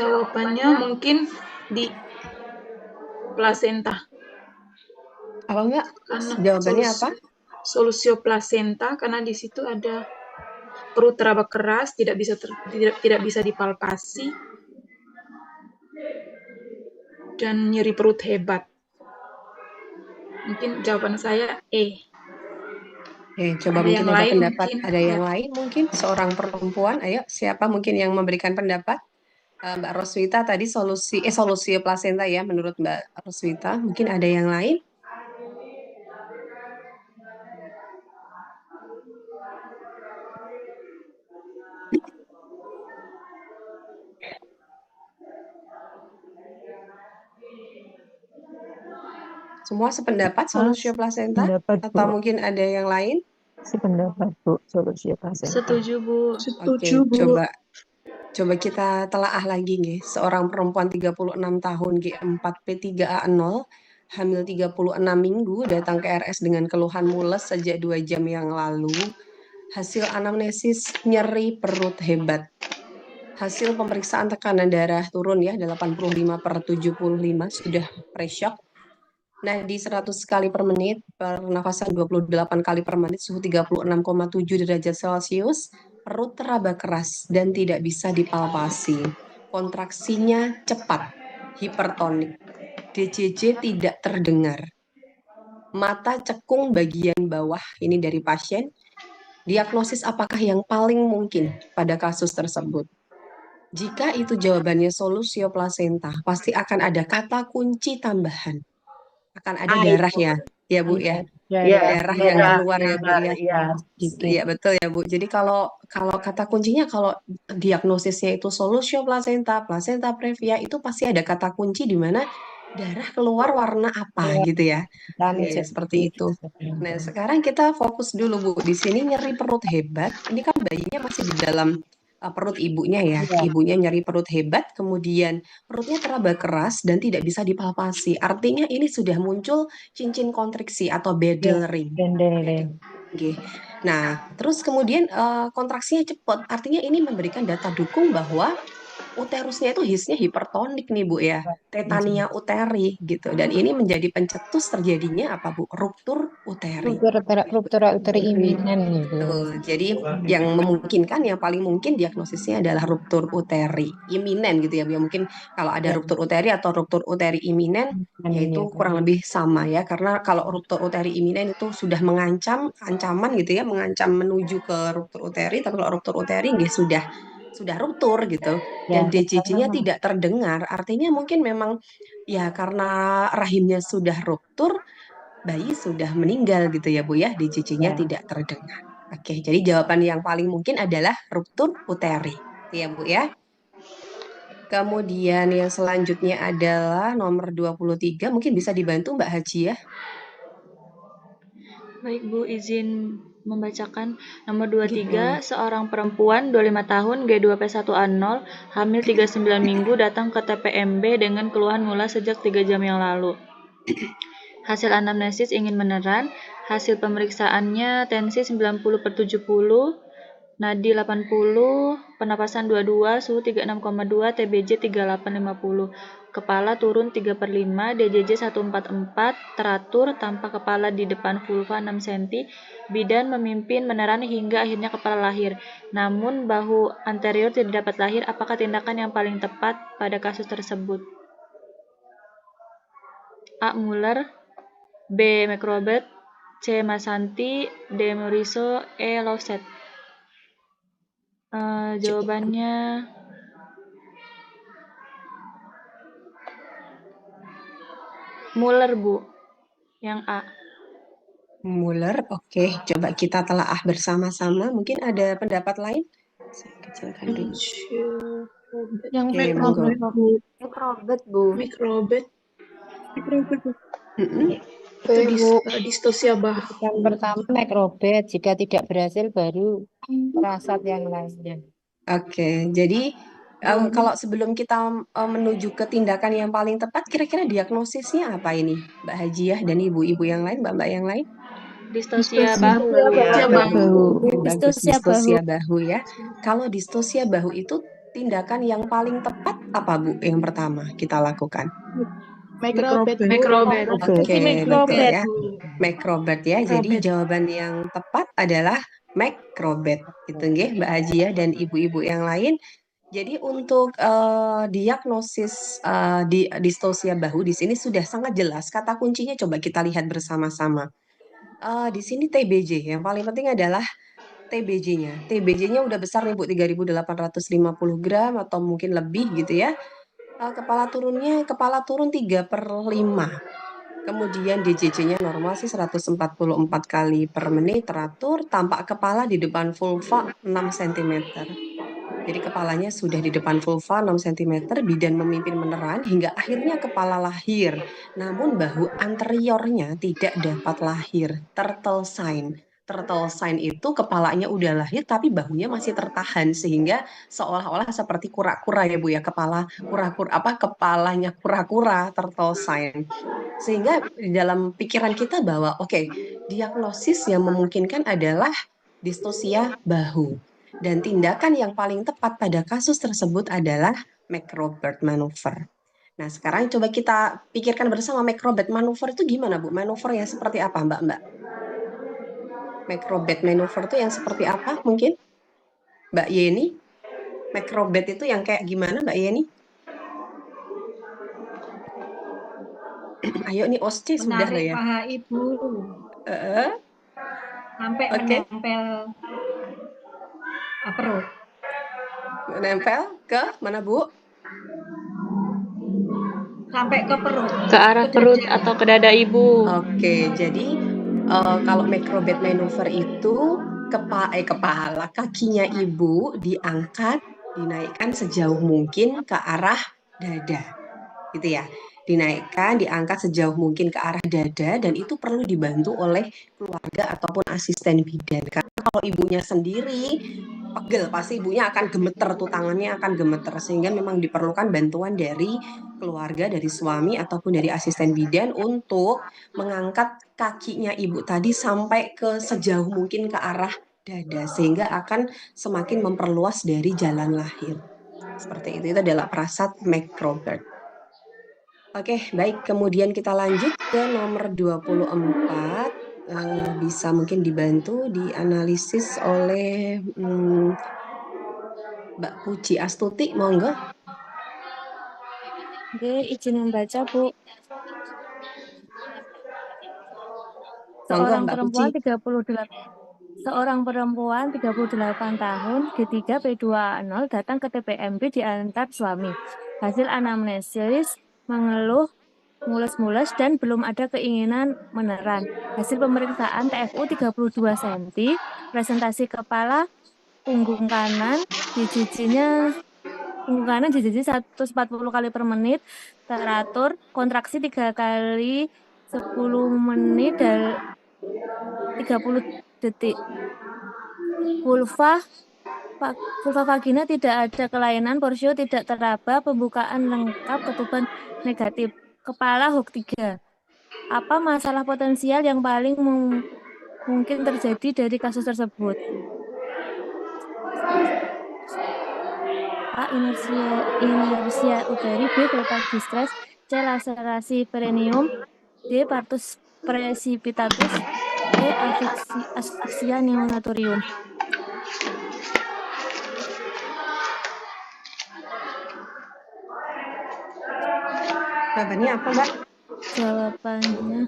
Jawabannya mungkin di plasenta. Apa Mbak? Karena Jawabannya apa? Solusio plasenta karena di situ ada perut teraba keras, tidak bisa dipalpasi, dan nyeri perut hebat. Mungkin jawaban saya E. Coba Ada mungkin yang ada lain pendapat, mungkin, ada yang lain mungkin seorang perempuan. Ayo, siapa mungkin yang memberikan pendapat? Mbak Roswita tadi solusi plasenta ya menurut Mbak Roswita. Mungkin ada yang lain? Semua sependapat solusi plasenta? Pendapat, Atau Bu. mungkin ada yang lain? Sependapat, Bu, solusi plasenta. Setuju, Bu. Oke, coba kita telaah lagi nih. Seorang perempuan 36 tahun G4P3A0 hamil 36 minggu datang ke RS dengan keluhan mules sejak 2 jam yang lalu. Hasil anamnesis nyeri perut hebat. Hasil pemeriksaan tekanan darah turun ya 85/75 sudah pre-shock. Nah, di 100 kali per menit, pernafasan 28 kali per menit, suhu 36,7 derajat Celcius, perut teraba keras dan tidak bisa dipalpasi. Kontraksinya cepat, hipertonik. DCJ tidak terdengar. Mata cekung bagian bawah, ini dari pasien. Diagnosis apakah yang paling mungkin pada kasus tersebut? Jika itu jawabannya solusio plasenta, pasti akan ada kata kunci tambahan. Akan ada darah ya Bu ya. Darah yang keluar ya Bu ya. Iya betul ya Bu. Jadi kalau kata kuncinya kalau diagnosisnya itu solusio plasenta, plasenta previa itu pasti ada kata kunci di mana darah keluar warna apa gitu ya. Oke, seperti itu. Nah, sekarang kita fokus dulu Bu. Di sini nyeri perut hebat. Ini kan bayinya masih di dalam perut ibunya ya. Ibunya nyeri perut hebat, kemudian perutnya teraba keras dan tidak bisa dipalpasi. Artinya ini sudah muncul cincin kontriksi atau bedel ring. Oke. Nah, terus kemudian kontraksinya cepat. Artinya ini memberikan data dukung bahwa uterusnya itu hisnya hipertonik nih Bu ya. Tetania uteri gitu. Dan ini menjadi pencetus terjadinya apa Bu? Ruptur uteri. Ruptura uteri iminen gitu. Betul. Jadi yang memungkinkan, yang paling mungkin diagnosisnya adalah ruptur uteri iminen gitu ya Bu. Ya, mungkin kalau ada ruptur uteri atau ruptur uteri iminen yaitu kurang lebih sama ya. Karena kalau ruptur uteri iminen itu sudah mengancam ancaman gitu ya, mengancam menuju ke ruptur uteri, tapi kalau ruptur uteri nggih sudah ruptur gitu dan DCJ-nya tidak terdengar, artinya mungkin memang ya karena rahimnya sudah ruptur, bayi sudah meninggal gitu ya Bu ya, DCJ-nya tidak terdengar. Oke, jadi jawaban yang paling mungkin adalah ruptur uteri. Itu ya Bu ya. Kemudian yang selanjutnya adalah nomor 23, mungkin bisa dibantu Mbak Haji ya. Baik Bu, izin membacakan nomor 23, seorang perempuan 25 tahun G2P1A0 hamil 39 minggu datang ke TPMB dengan keluhan mulas sejak 3 jam yang lalu. Hasil anamnesis ingin meneran, hasil pemeriksaannya tensi 90/70, nadi 80, pernapasan 22, suhu 36,2, TBJ 3850. Kepala turun 3/5, DJJ 144, teratur tanpa kepala di depan vulva 6 cm, bidan memimpin meneran hingga akhirnya kepala lahir. Namun bahu anterior tidak dapat lahir, apakah tindakan yang paling tepat pada kasus tersebut? A. Muller, B. McRobert, C. Masanti, D. Moriso, E. Lowset. Jawabannya Muller Bu, yang A. Muller, oke. Coba kita telaah bersama-sama. Mungkin ada pendapat lain? Saya kecilkan dulu. Yang Microbet Bu. Itu distosia bahu. Yang pertama McRobert, jika tidak berhasil baru perasat yang lainnya. Oke, jadi kalau sebelum kita menuju ke tindakan yang paling tepat, kira-kira diagnosisnya apa ini, Mbak Hajiah dan ibu-ibu yang lain, mbak-mbak yang lain? Distosia bahu. Bagus, distosia bahu ya. Kalau distosia bahu itu tindakan yang paling tepat apa Bu yang pertama kita lakukan? Microbed. Mikrobed. Oke, betul Microbed. ya. Macrobed ya. Jadi Microbed. jawaban yang tepat adalah macrobed. Itu nggih Mbak Haji ya dan ibu-ibu yang lain. Jadi untuk diagnosis di distosia bahu di sini sudah sangat jelas. Kata kuncinya coba kita lihat bersama-sama. Di sini TBJ. Yang paling penting adalah TBJ-nya. TBJ-nya udah besar nih Bu, 3.850 gram atau mungkin lebih gitu ya. Kepala turun 3/5. Kemudian DJJ-nya normal sih 144 kali per menit teratur, tampak kepala di depan vulva 6 cm. Jadi kepalanya sudah di depan vulva 6 cm, bidan memimpin meneran hingga akhirnya kepala lahir. Namun bahu anteriornya tidak dapat lahir, turtle sign. Turtle sign itu kepalanya udah lahir tapi bahunya masih tertahan sehingga seolah-olah seperti kura-kura ya Bu ya, kepalanya kura-kura, turtle sign. Sehingga di dalam pikiran kita bahwa oke, diagnosis yang memungkinkan adalah distosia bahu. Dan tindakan yang paling tepat pada kasus tersebut adalah Macrobert maneuver. Nah, sekarang coba kita pikirkan bersama Macrobert maneuver itu gimana, Bu? Manuver yang seperti apa, Mbak? Macrobert maneuver itu yang seperti apa mungkin? Mbak Yeni? Macrobert itu yang kayak gimana, Mbak Yeni? Ayo nih, OSCE sudah loh Menarik ya. paha ibu Eh, sampai Oke, menempel perut. nempel ke mana, Bu? Sampai ke perut. Ke arah Ke perut dada. atau ke dada ibu. Oke, jadi kalau macrobed maneuver itu kepala kakinya ibu diangkat, dinaikkan sejauh mungkin ke arah dada, gitu ya. Dinaikkan, diangkat sejauh mungkin ke arah dada dan itu perlu dibantu oleh keluarga ataupun asisten bidan. Karena kalau ibunya sendiri pegel, pasti ibunya akan gemeter tuh tangannya akan gemeter sehingga memang diperlukan bantuan dari keluarga, dari suami ataupun dari asisten bidan untuk mengangkat kakinya ibu tadi sampai ke sejauh mungkin ke arah dada sehingga akan semakin memperluas dari jalan lahir. Seperti itu adalah prasat Macrobert. Oke, baik. Kemudian kita lanjut ke nomor 24. Bisa mungkin dibantu dianalisis oleh Mbak Puji Astuti, monggo. Oke, izin membaca, Bu. Monggo Seorang Mbak Puji. Seorang perempuan 38 tahun, G3 P2A0 datang ke TPMB diantar suami. Hasil anamnesis mengeluh mules-mules dan belum ada keinginan meneran. Hasil pemeriksaan TFU 32 cm, presentasi kepala, punggung kanan, punggung kanan JJJ 140 kali per menit, teratur, kontraksi 3 kali 10 menit dan 30 detik. Vulva vagina tidak ada kelainan, porsio tidak teraba, pembukaan lengkap, ketuban negatif. Kepala HOG 3. Apa masalah potensial yang paling mungkin terjadi dari kasus tersebut? A. Inersia uteri, B. Total distress, C. Laserasi perineum, D. Partus precipitatus, E. Asfiksia neonatorium. Jawabannya apa, Mbak? Jawabannya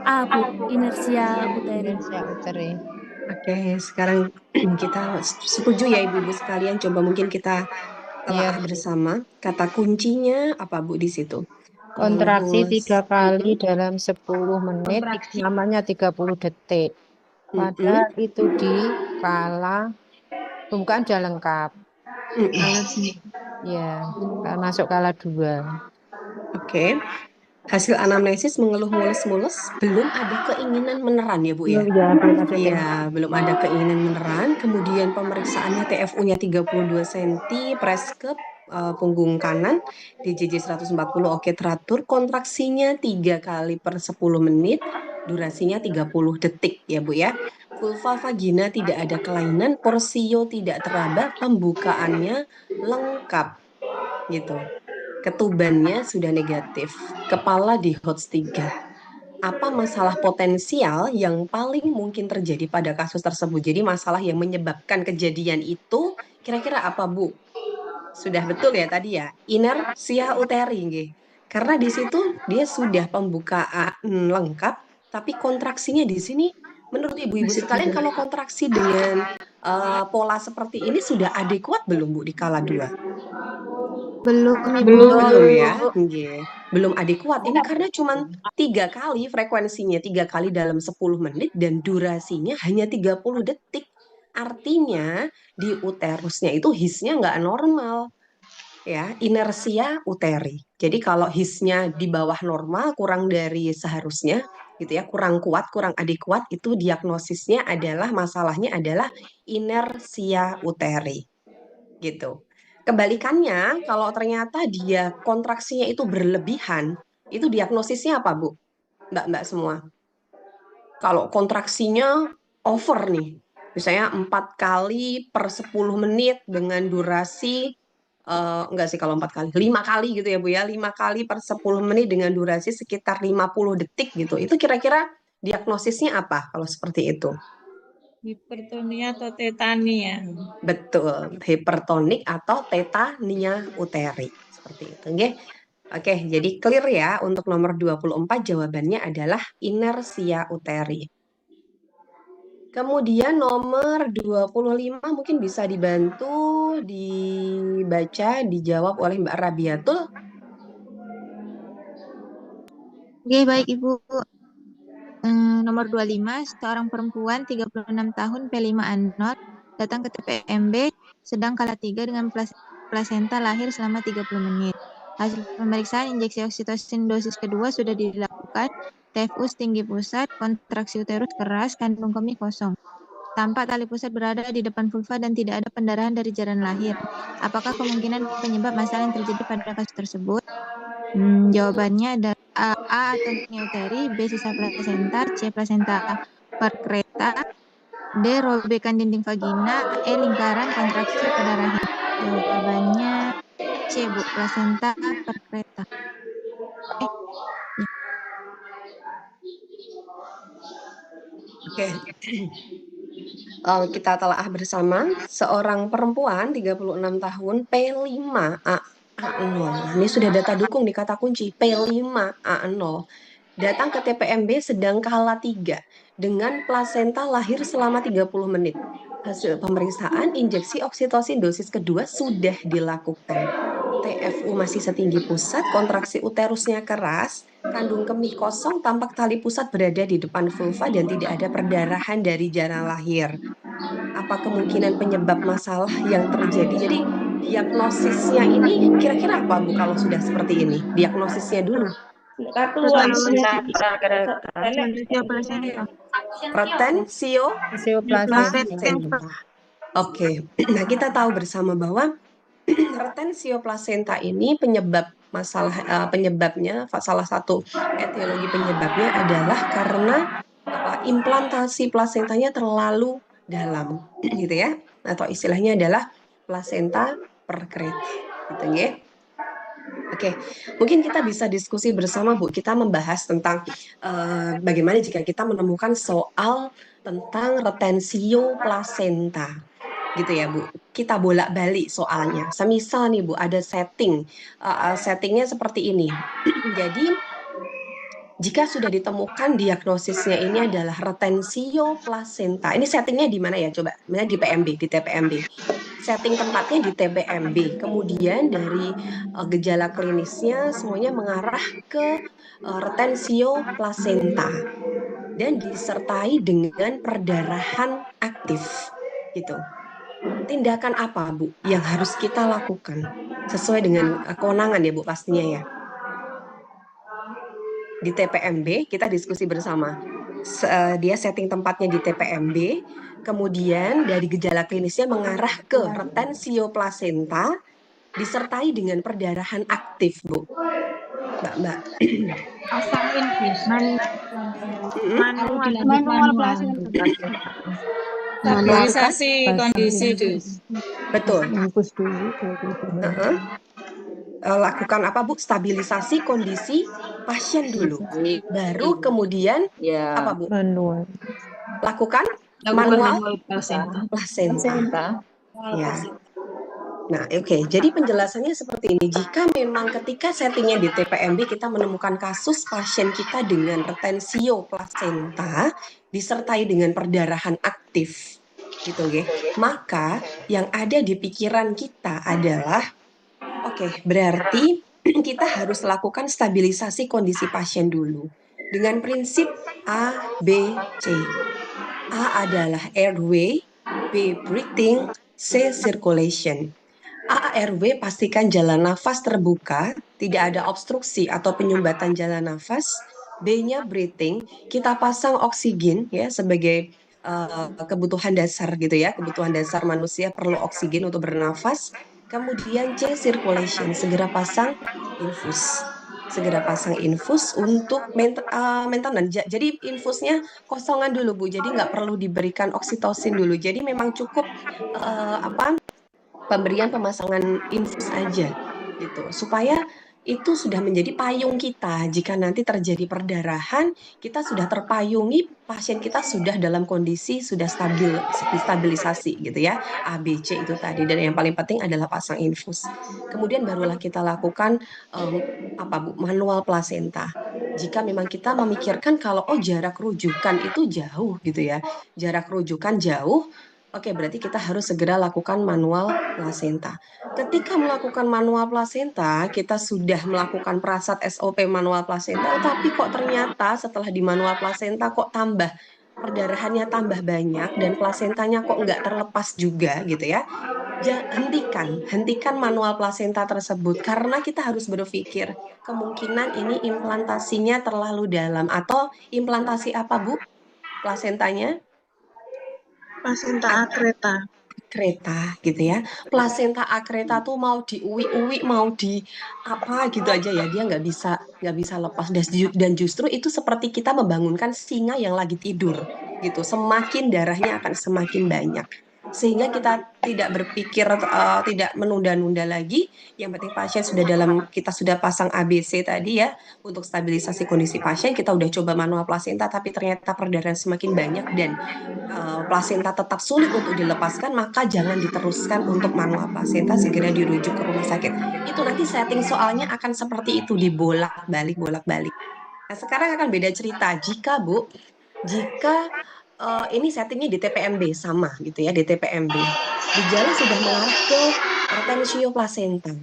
A, Bu. Inersia uteri. Inersia uteri. Oke, sekarang kita setuju ya ibu-ibu sekalian. Coba mungkin kita Iya, telah bersama. Kata kuncinya apa Bu di situ? kontraksi Mulus. 3 kali dalam 10 menit, Kontraksi. namanya 30 detik. Padahal itu di kala pembukaan sudah lengkap. Ya, masuk kala 2. Oke. Hasil anamnesis mengeluh mules-mules, belum ada keinginan meneran ya Bu ya? Ya, belum ada Iya, belum ada keinginan meneran. Kemudian pemeriksaannya TFU-nya 32 cm, preskep punggung kanan, DJJ 140 oke teratur, kontraksinya 3 kali per 10 menit, durasinya 30 detik ya Bu ya. Vulva vagina tidak ada kelainan, porsio tidak teraba, pembukaannya lengkap gitu. Ketubannya sudah negatif, kepala di HOTS 3. Apa masalah potensial yang paling mungkin terjadi pada kasus tersebut? Jadi masalah yang menyebabkan kejadian itu kira-kira apa, Bu? Sudah betul ya tadi ya, inersia uteri, nggih. Karena di situ dia sudah pembukaan lengkap, tapi kontraksinya di sini menurut ibu-ibu Masih sekalian tidak. kalau kontraksi dengan pola seperti ini sudah adekuat belum Bu di kala 2? Belum, Ibu. Belum ya, nggih. Belum adekuat. Ini karena cuma 3 kali frekuensinya, 3 kali dalam 10 menit dan durasinya hanya 30 detik. Artinya di uterusnya itu hisnya nggak normal. Ya, inersia uteri. Jadi kalau hisnya di bawah normal, kurang dari seharusnya, gitu ya, kurang kuat, kurang adekuat, itu diagnosisnya adalah masalahnya adalah inersia uteri, gitu. Kebalikannya, kalau ternyata dia kontraksinya itu berlebihan, itu diagnosisnya apa, Bu? Mbak-mbak semua. Kalau kontraksinya over nih, misalnya 4 kali per 10 menit dengan durasi enggak sih kalau 4 kali, 5 kali gitu ya Bu ya, 5 kali per 10 menit dengan durasi sekitar 50 detik gitu. Itu kira-kira diagnosisnya apa kalau seperti itu? Hipertonia atau tetania. Betul, hipertonik atau tetania uteri. Seperti itu, nggih. Oke, jadi clear ya untuk nomor 24 jawabannya adalah inersia uteri. Kemudian nomor 25 mungkin bisa dibantu dibaca, dijawab oleh Mbak Rabiatul. Oke, baik Ibu. Nomor 25, seorang perempuan 36 tahun P5 datang ke TPMB sedang kala 3 dengan plasenta lahir selama 30 menit. Hasil pemeriksaan injeksi oksitosin dosis kedua sudah dilakukan, TFU tinggi pusat, kontraksi uterus keras, kandung kemih kosong. Tampak tali pusat berada di depan vulva dan tidak ada pendarahan dari jalan lahir. Apakah kemungkinan penyebab masalah yang terjadi pada kasus tersebut? Jawabannya ada A atenia uteri, B sisa plasenta, C plasenta perkreta, D robekan dinding vagina, E lingkaran kontraksi pada rahim. Jawabannya C, Bu, plasenta perkreta. Oke. Kita telaah bersama seorang perempuan 36 tahun P5A0. Ini sudah data dukung nih kata kunci P5A0. Datang ke TPMB sedang kala 3 dengan plasenta lahir selama 30 menit. Hasil pemeriksaan injeksi oksitosin dosis kedua sudah dilakukan. TFU masih setinggi pusat, kontraksi uterusnya keras, kandung kemih kosong, tampak tali pusat berada di depan vulva dan tidak ada perdarahan dari jalan lahir. Apa kemungkinan penyebab masalah yang terjadi? Jadi diagnosisnya ini kira-kira apa Bu kalau sudah seperti ini? Diagnosisnya dulu. Retensio plasenta. Oke, nah kita tahu bersama bahwa retensio plasenta ini penyebabnya salah satu etiologi penyebabnya adalah karena implantasi plasentanya terlalu dalam gitu ya, atau istilahnya adalah plasenta perkreta gitu ya. Oke, mungkin kita bisa diskusi bersama Bu, kita membahas tentang bagaimana jika kita menemukan soal tentang retensio plasenta gitu ya Bu. Kita bolak-balik soalnya. Semisal nih Bu, ada settingnya seperti ini. Jadi jika sudah ditemukan diagnosisnya ini adalah retensio plasenta. Ini settingnya di mana ya coba? Misalnya di PMB, di TPMB. Setting tempatnya di TPMB. Kemudian dari gejala klinisnya semuanya mengarah ke retensio plasenta dan disertai dengan perdarahan aktif gitu. Tindakan apa Bu yang harus kita lakukan sesuai dengan kewenangan ya Bu pastinya ya. Di TPMB kita diskusi bersama. Dia setting tempatnya di TPMB, kemudian dari gejala klinisnya mengarah ke retensio plasenta disertai dengan perdarahan aktif, Bu. Mbak. Pasang infus. Manual. Manual placenta. Melakukan Stabilisasi kondisi dulu. betul. Infus dulu baru Heeh. Lakukan apa Bu? Stabilisasi kondisi pasien dulu. Baru kemudian apa Bu? manual. Lakukan Lakukan manual manual placenta. placenta. Ya. Nah, oke. Jadi penjelasannya seperti ini. Jika memang ketika settingnya di TPMB kita menemukan kasus pasien kita dengan retensio placenta disertai dengan perdarahan aktif, gitu, nggih. Maka yang ada di pikiran kita adalah, oke, berarti kita harus lakukan stabilisasi kondisi pasien dulu dengan prinsip A, B, C. A adalah airway, B breathing, C circulation. A airway pastikan jalan nafas terbuka, tidak ada obstruksi atau penyumbatan jalan nafas. B-nya breathing, kita pasang oksigen ya sebagai kebutuhan dasar gitu ya, kebutuhan dasar manusia perlu oksigen untuk bernafas. Kemudian C circulation, segera pasang infus. Segera pasang infus untuk maintenance. Jadi infusnya kosongan dulu Bu, jadi nggak perlu diberikan oksitosin dulu. Jadi memang cukup pemberian pemasangan infus aja gitu supaya itu sudah menjadi payung kita. Jika nanti terjadi perdarahan, kita sudah terpayungi, pasien kita sudah dalam kondisi sudah stabilisasi gitu ya. A, B, C itu tadi, dan yang paling penting adalah pasang infus. Kemudian barulah kita lakukan manual placenta. Jika memang kita memikirkan kalau jarak rujukan itu jauh gitu ya, jarak rujukan jauh, oke, berarti kita harus segera lakukan manual placenta. Ketika melakukan manual placenta, kita sudah melakukan prasat SOP manual placenta, tapi kok ternyata setelah di manual placenta kok tambah perdarahannya tambah banyak dan plasentanya kok nggak terlepas juga gitu ya. Hentikan manual placenta tersebut karena kita harus berpikir kemungkinan ini implantasinya terlalu dalam atau implantasi apa Bu? Plasentanya? Placenta akreta. Akreta gitu ya. Plasenta akreta tuh mau diuwi-uwi, mau di apa gitu aja ya, dia nggak bisa lepas. Dan justru itu seperti kita membangunkan singa yang lagi tidur gitu. Semakin darahnya akan semakin banyak. Sehingga kita tidak berpikir, tidak menunda-nunda lagi. Yang penting pasien kita sudah pasang ABC tadi ya, untuk stabilisasi kondisi pasien. Kita udah coba manual plasenta, tapi ternyata perdarahan semakin banyak dan plasenta tetap sulit untuk dilepaskan, maka jangan diteruskan untuk manual plasenta, segera dirujuk ke rumah sakit. Itu nanti setting soalnya akan seperti itu, dibolak-balik. Nah, sekarang akan beda cerita jika ini settingnya di TPMB sama gitu ya, di TPMB. Gejala sudah mengarah ke retensio placenta,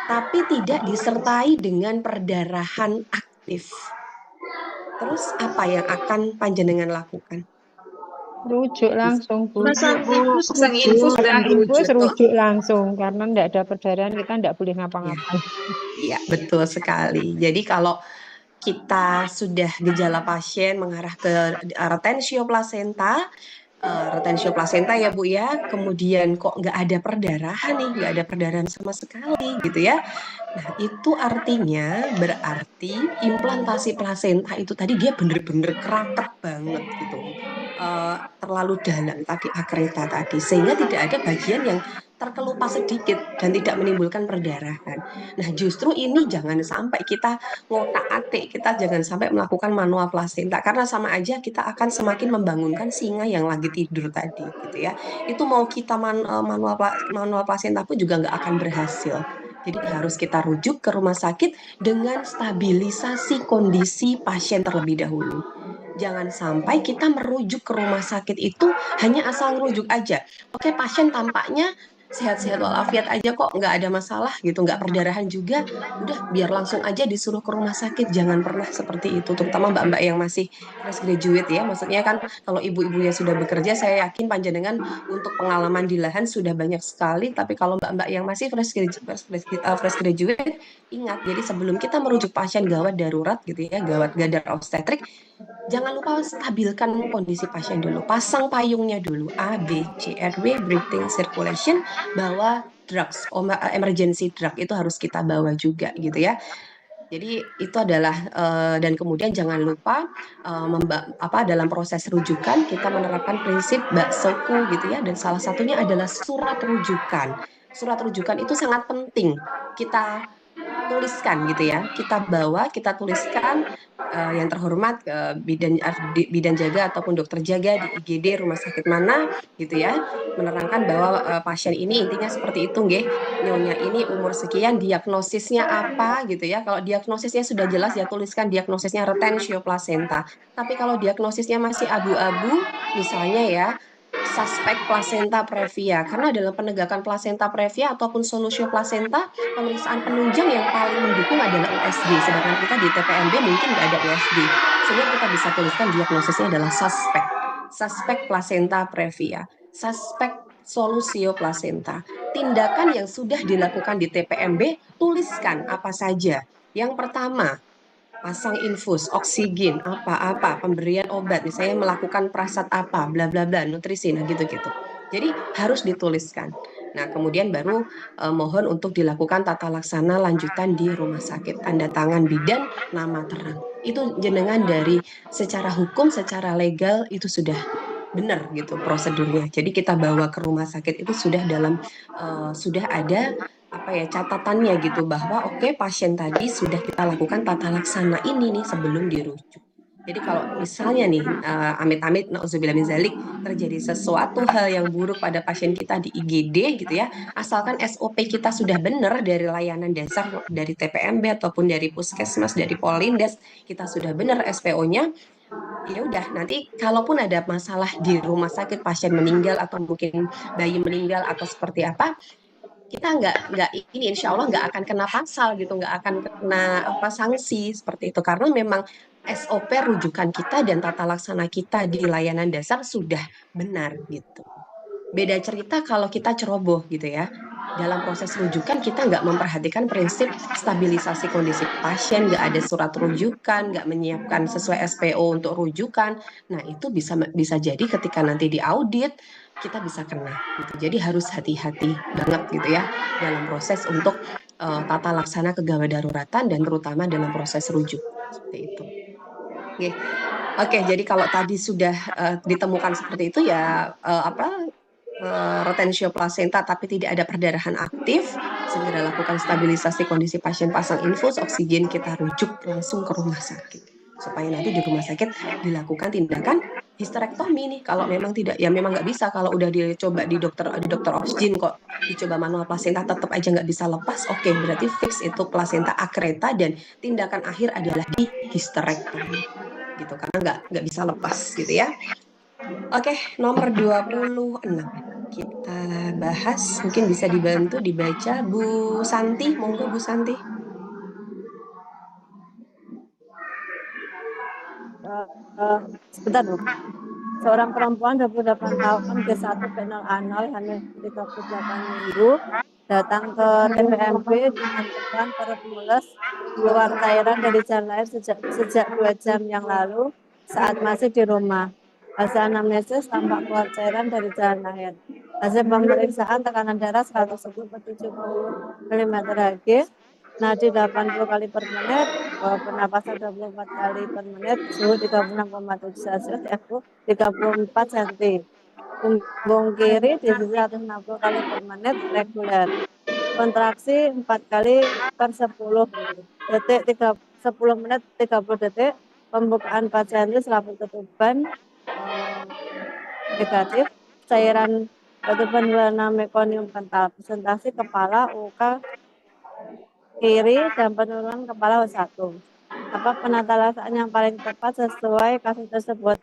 tapi tidak disertai dengan perdarahan aktif. Terus apa yang akan panjenengan lakukan? Rujuk langsung Bu. Pasang infus. Pasang infus dan Infus rujuk. rujuk langsung karena tidak ada perdarahan kita tidak boleh ngapa-ngapain. Iya, betul sekali. Jadi kalau kita sudah gejala pasien mengarah ke retensio placenta ya Bu ya, kemudian kok nggak ada perdarahan nih, nggak ada perdarahan sama sekali gitu ya. Nah, itu artinya berarti implantasi plasenta itu tadi dia bener-bener keraket banget gitu. Terlalu dalam tadi akreta tadi, sehingga tidak ada bagian yang terkelupas sedikit dan tidak menimbulkan perdarahan. Nah, justru ini jangan sampai kita ngotak-atik, kita jangan sampai melakukan manual plasenta karena sama aja kita akan semakin membangunkan singa yang lagi tidur tadi gitu ya. Itu mau kita manual plasenta pun juga nggak akan berhasil. Jadi harus kita rujuk ke rumah sakit dengan stabilisasi kondisi pasien terlebih dahulu. Jangan sampai kita merujuk ke rumah sakit itu hanya asal merujuk aja. Oke, pasien tampaknya sehat-sehat walafiat aja kok, nggak ada masalah gitu, nggak perdarahan juga, udah biar langsung aja disuruh ke rumah sakit. Jangan pernah seperti itu, terutama mbak-mbak yang masih fresh graduate ya. Maksudnya kan kalau ibu-ibu yang sudah bekerja, saya yakin panjenengan untuk pengalaman di lahan sudah banyak sekali, tapi kalau mbak-mbak yang masih fresh graduate, ingat, jadi sebelum kita merujuk pasien gawat darurat gitu ya, gawat gadar obstetrik, jangan lupa stabilkan kondisi pasien dulu. Pasang payungnya dulu. A, B, C, airway, breathing, circulation. Bawa drugs, emergency drug itu harus kita bawa juga gitu ya. Jadi itu adalah dan kemudian jangan lupa dalam proses rujukan kita menerapkan prinsip baksoku gitu ya, dan salah satunya adalah surat rujukan. Surat rujukan itu sangat penting kita tuliskan gitu ya, kita bawa, kita tuliskan yang terhormat bidan jaga ataupun dokter jaga di IGD rumah sakit mana gitu ya, menerangkan bahwa pasien ini intinya seperti itu nggih, nyonya ini umur sekian, diagnosisnya apa gitu ya. Kalau diagnosisnya sudah jelas ya tuliskan diagnosisnya retensio placenta. Tapi kalau diagnosisnya masih abu-abu, misalnya ya suspek placenta previa, karena dalam penegakan placenta previa ataupun solusio placenta, pemeriksaan penunjang yang paling mendukung adalah USG, sedangkan kita di TPMB mungkin nggak ada USG, sehingga kita bisa tuliskan diagnosisnya adalah suspek placenta previa, suspek solusio placenta. Tindakan yang sudah dilakukan di TPMB, tuliskan apa saja. Yang pertama, pasang infus, oksigen, apa-apa, pemberian obat, misalnya melakukan prasat apa, bla bla bla, nutrisi, nah gitu-gitu. Jadi harus dituliskan. Nah, kemudian baru mohon untuk dilakukan tata laksana lanjutan di rumah sakit. Tanda tangan bidan, nama terang. Itu jenengan dari secara hukum, secara legal itu sudah benar gitu prosedurnya. Jadi kita bawa ke rumah sakit itu sudah sudah ada catatannya gitu, bahwa oke, pasien tadi sudah kita lakukan tata laksana ini nih sebelum dirujuk. Jadi kalau misalnya nih amit-amit nauzubillah min zalik terjadi sesuatu hal yang buruk pada pasien kita di IGD gitu ya, asalkan SOP kita sudah benar dari layanan dasar dari TPMB ataupun dari puskesmas, dari Polindes, kita sudah benar SPO-nya, ya udah nanti kalaupun ada masalah di rumah sakit, pasien meninggal atau mungkin bayi meninggal atau seperti apa, kita nggak ini insya Allah nggak akan kena pasal gitu, nggak akan kena sanksi seperti itu, karena memang SOP rujukan kita dan tata laksana kita di layanan dasar sudah benar gitu. Beda cerita kalau kita ceroboh gitu ya. Dalam proses rujukan kita nggak memperhatikan prinsip stabilisasi kondisi pasien, nggak ada surat rujukan, nggak menyiapkan sesuai SPO untuk rujukan. Nah itu bisa jadi ketika nanti diaudit kita bisa kena gitu. Jadi harus hati-hati banget gitu ya dalam proses untuk tata laksana kegawat daruratan dan terutama dalam proses rujuk seperti itu. Oke, jadi kalau tadi sudah ditemukan seperti itu ya retensio placenta tapi tidak ada perdarahan aktif, segera lakukan stabilisasi kondisi pasien, pasang infus, oksigen, kita rujuk langsung ke rumah sakit supaya nanti di rumah sakit dilakukan tindakan histerektomi nih. Kalau memang tidak, ya memang nggak bisa. Kalau udah dicoba di dokter oksigen kok dicoba manual placenta tetap aja nggak bisa lepas, oke, berarti fix itu placenta akreta dan tindakan akhir adalah di histerektomi gitu, karena nggak bisa lepas gitu ya. Oke, nomor 26 kita bahas, mungkin bisa dibantu dibaca Bu Santi, monggo Bu Santi. Sebentar Bu. Seorang perempuan 28 tahun G1 B0A0 hamil 38 minggu datang ke TPMB dengan keluhan perut mules, keluar cairan dari jalan lahir sejak 2 jam yang lalu saat masih di rumah. Hasil anamnesis tampak keluar cairan dari jalan lahir. Hasil pemeriksaan tekanan darah 110/70 mm/Hg, nadi 80 kali per menit, pernapasan 24 kali per menit, suhu 36,7 Celcius, FU 34 cm. Punggung kiri di sisi 160 kali per menit, reguler. Kontraksi 4 kali per 10 detik, 10 menit 30 detik. Pembukaan 4 cm selaput ketuban negatif. Cairan ketuban warna mekonium kental. Presentasi kepala UK kiri dan penurunan kepala U1. Apa penata laksana yang paling tepat sesuai kasus tersebut?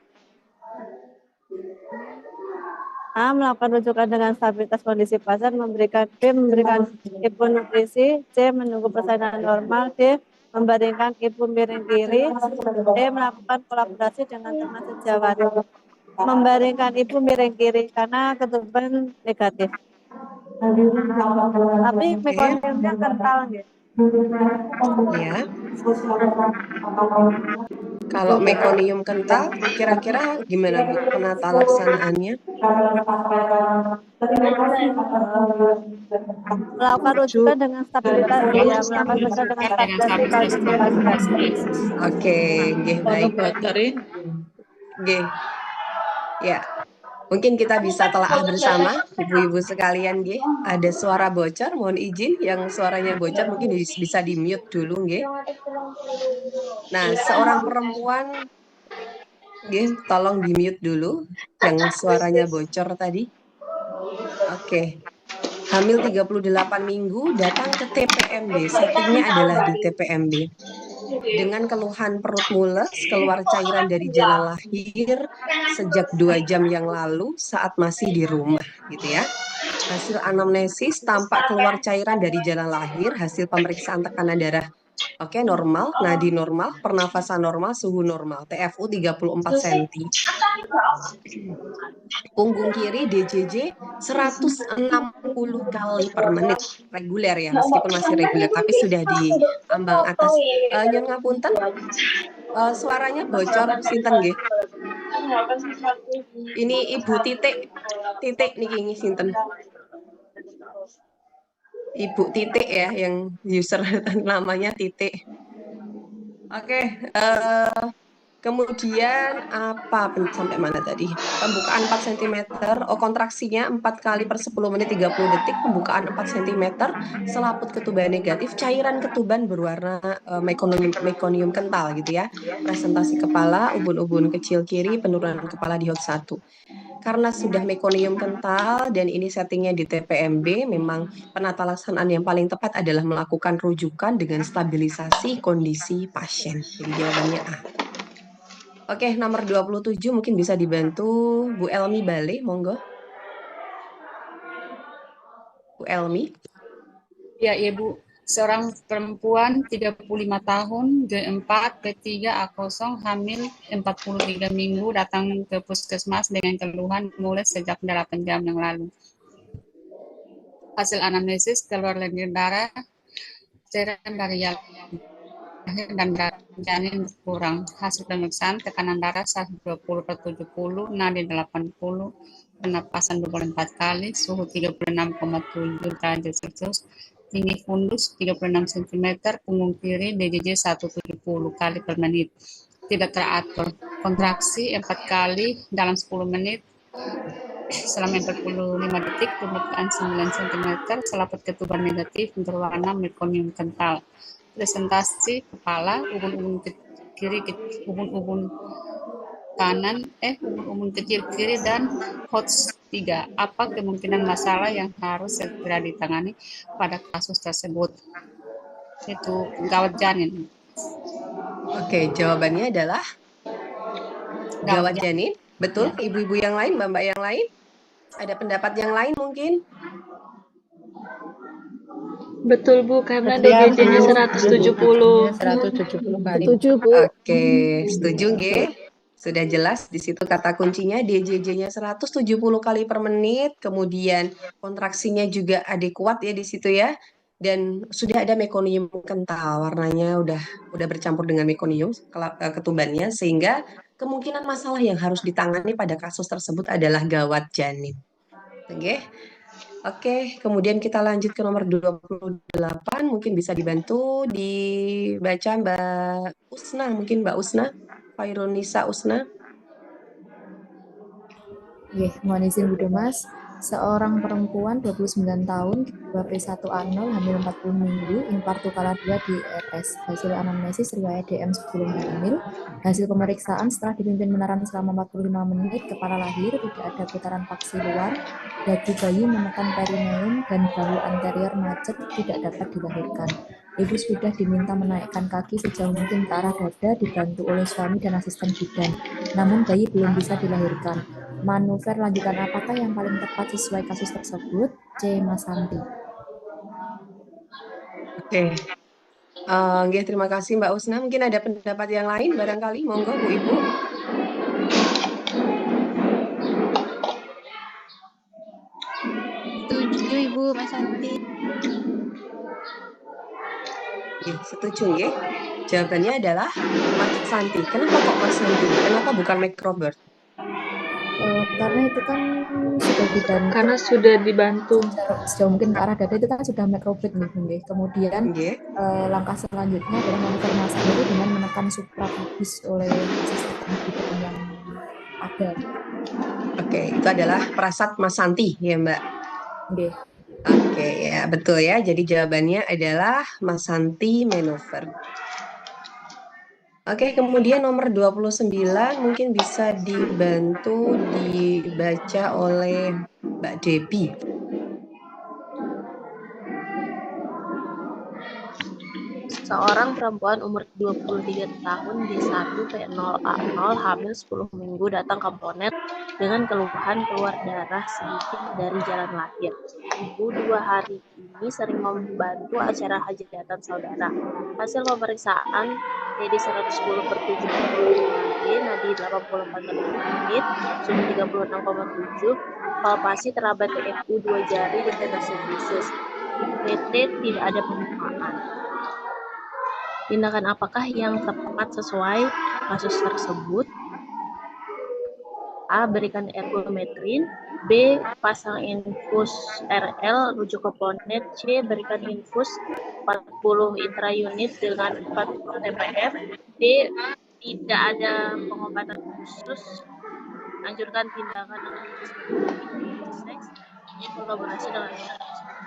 A. Melakukan rujukan dengan stabilitas kondisi pasien, memberikan hiponutrisi. C. Menunggu persalinan normal. D. Membaringkan ibu miring kiri. E. Melakukan kolaborasi dengan teman sejawat. Membaringkan ibu miring kiri karena ketuban negatif. Tapi mekoniumnya kental nggih. Ya. Kalau mekonium kental, kira-kira gimana Bu penata laksanaannya? Melakukan rujukan dengan stabilitas, ya melakukan rujukan dengan Dengan stabilitas stabilitas. Oke, nggih baik. Bocorin. Nggih. Ya. Mungkin kita bisa telaah bersama, ibu-ibu sekalian, nggih. Ada suara bocor, mohon izin yang suaranya bocor mungkin bisa di-mute dulu, nggih. Nah, seorang perempuan, nggih, tolong di-mute dulu yang suaranya bocor tadi. Oke. Hamil 38 minggu datang ke TPMB. Settingnya adalah di TPMB. Dengan keluhan perut mules, keluar cairan dari jalan lahir sejak 2 jam yang lalu saat masih di rumah, gitu ya. Hasil anamnesis tampak keluar cairan dari jalan lahir, hasil pemeriksaan tekanan darah oke normal, nadi normal, pernafasan normal, suhu normal, TFU 34 cm. Punggung kiri DJJ 160 kali per menit reguler ya, meskipun masih reguler tapi sudah di ambang atas. Nyon ngapunten, suaranya bocor sinten nggih? Ini Ibu Titik niki sinten? Ibu Titik ya yang user namanya Titik. Oke, kemudian apa sampai mana tadi? Pembukaan 4 cm, kontraksinya 4 kali per 10 menit 30 detik, pembukaan 4 cm, selaput ketuban negatif, cairan ketuban berwarna mekonium kental gitu ya. Presentasi kepala, ubun-ubun kecil kiri, penurunan kepala di HOT 1. Karena sudah mekonium kental dan ini settingnya di TPMB, memang penata laksanaan yang paling tepat adalah melakukan rujukan dengan stabilisasi kondisi pasien. Jadi jawabannya A. Oke, nomor 27 mungkin bisa dibantu Bu Elmi Bale, monggo. Bu Elmi. Ya, Ibu. Seorang perempuan 35 tahun, G4, P3, A0, hamil 43 minggu, datang ke puskesmas dengan keluhan mulai sejak 8 jam yang lalu. Hasil anamnesis keluar lendir darah, cairan dari lahir dan janin berkurang. Hasil pemeriksaan tekanan darah 120/70, nadi 80, pernapasan 24 kali, suhu 36,7 derajat Celcius, tinggi fundus 36 cm, punggung kiri DJJ 170 kali per menit. Tidak teratur. Kontraksi 4 kali dalam 10 menit selama 45 detik, pembukaan 9 cm, selaput ketuban negatif berwarna mekonium kental. Presentasi kepala, ubun-ubun kiri, ubun-ubun kanan, ubun-ubun kecil kiri dan HOT 3. Apa kemungkinan masalah yang harus segera ditangani pada kasus tersebut? Itu gawat janin. Oke, jawabannya adalah gawat janin. Betul, Ya. ibu-ibu yang lain, mbak-mbak yang lain? Ada pendapat yang lain mungkin? Betul Bu, karena Ya, DJJ-nya Bu. 170. 170 kali. Setuju, Bu. Oke, setuju nggih? Sudah jelas di situ kata kuncinya DJJ-nya 170 kali per menit, kemudian kontraksinya juga adekuat ya di situ ya. Dan sudah ada mekonium kental, warnanya udah bercampur dengan mekonium ketubannya sehingga kemungkinan masalah yang harus ditangani pada kasus tersebut adalah gawat janin. Oke. Oke, kemudian kita lanjut ke nomor 28, mungkin bisa dibantu dibaca Mbak Usna, mungkin Mbak Usna, Fairunisa Usna. Mohon izin Bu Demas. Seorang perempuan 29 tahun, 2P1A0, hamil 40 minggu, infartu kala 2 di RS. Hasil anamnesis riwayat DM sebelum hamil. Hasil pemeriksaan setelah dipimpin menaran selama 45 menit, kepala lahir, tidak ada putaran paksi luar, dagu bayi menekan perineum, dan bahu anterior macet tidak dapat dilahirkan. Ibu sudah diminta menaikkan kaki sejauh mungkin ke arah dada, dibantu oleh suami dan asisten bidan. Namun bayi belum bisa dilahirkan. Manuver lanjutan apakah yang paling tepat sesuai kasus tersebut? C. Mas Santi. Oke. Nggih, terima kasih Mbak Usna. Mungkin ada pendapat yang lain barangkali, monggo Bu Ibu. Setuju Ibu, Mas Santi. Oke, setuju nggih? Jawabannya adalah Mas Santi. Kenapa kok Mas Santi? Kenapa bukan microbird? Karena itu kan sudah dibantu Karena sudah dibantu. sejauh mungkin ke arah data itu kan sudah microbit nih, Bung. Kemudian Nggih. langkah selanjutnya adalah mengonfirmasi itu dengan menekan suprafagis oleh sistem hidung yang ada. Oke, itu adalah prasat Mas Santi ya Mbak. Nggih. Oke, ya betul ya. Jadi jawabannya adalah Mas Santi manuver. Oke, kemudian nomor 29 mungkin bisa dibantu dibaca oleh Mbak Debbie. Seorang perempuan umur 23 tahun D1 P0A0 hamil 10 minggu datang ke Ponet dengan keluhan keluar darah sedikit dari jalan lahir. Ibu 2 hari ini sering membantu acara hajatan saudara. Hasil pemeriksaan TD 110/75 D, nadi 84 kali per menit, suhu 36,7, palpasi teraba TFU 2 jari di tetes khusus. PT tidak ada pembukaan. Tindakan apakah yang tepat sesuai kasus tersebut? A. Berikan ergometrin. B. Pasang infus RL rujuk ke Ponet. C. Berikan infus 40 intraunit dengan 40 ppm. D. Tidak ada pengobatan khusus. Anjurkan tindakan seks. Kolaborasi dengan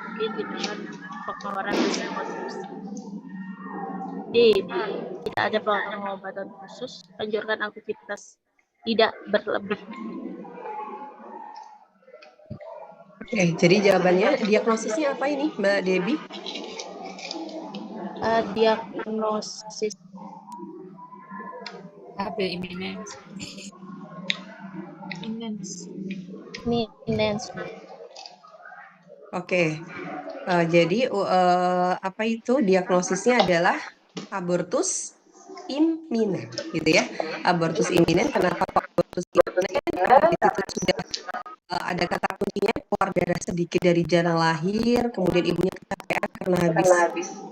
mungkin tindakan pengeluaran hasil konsumsi. D. Tidak ada pengobatan khusus. Anjurkan aktivitas tidak berlebih. Oke, jadi jawabannya diagnosisnya apa ini Mbak Debbie? Diagnosis AB iminens. Minens. Oke, jadi apa itu diagnosisnya adalah abortus iminen, gitu ya. Abortus iminen. Kenapa kok abortus iminen? Karena di situ sudah ada kata kuncinya keluar darah sedikit dari jalan lahir, kemudian ibunya kecapean karena habis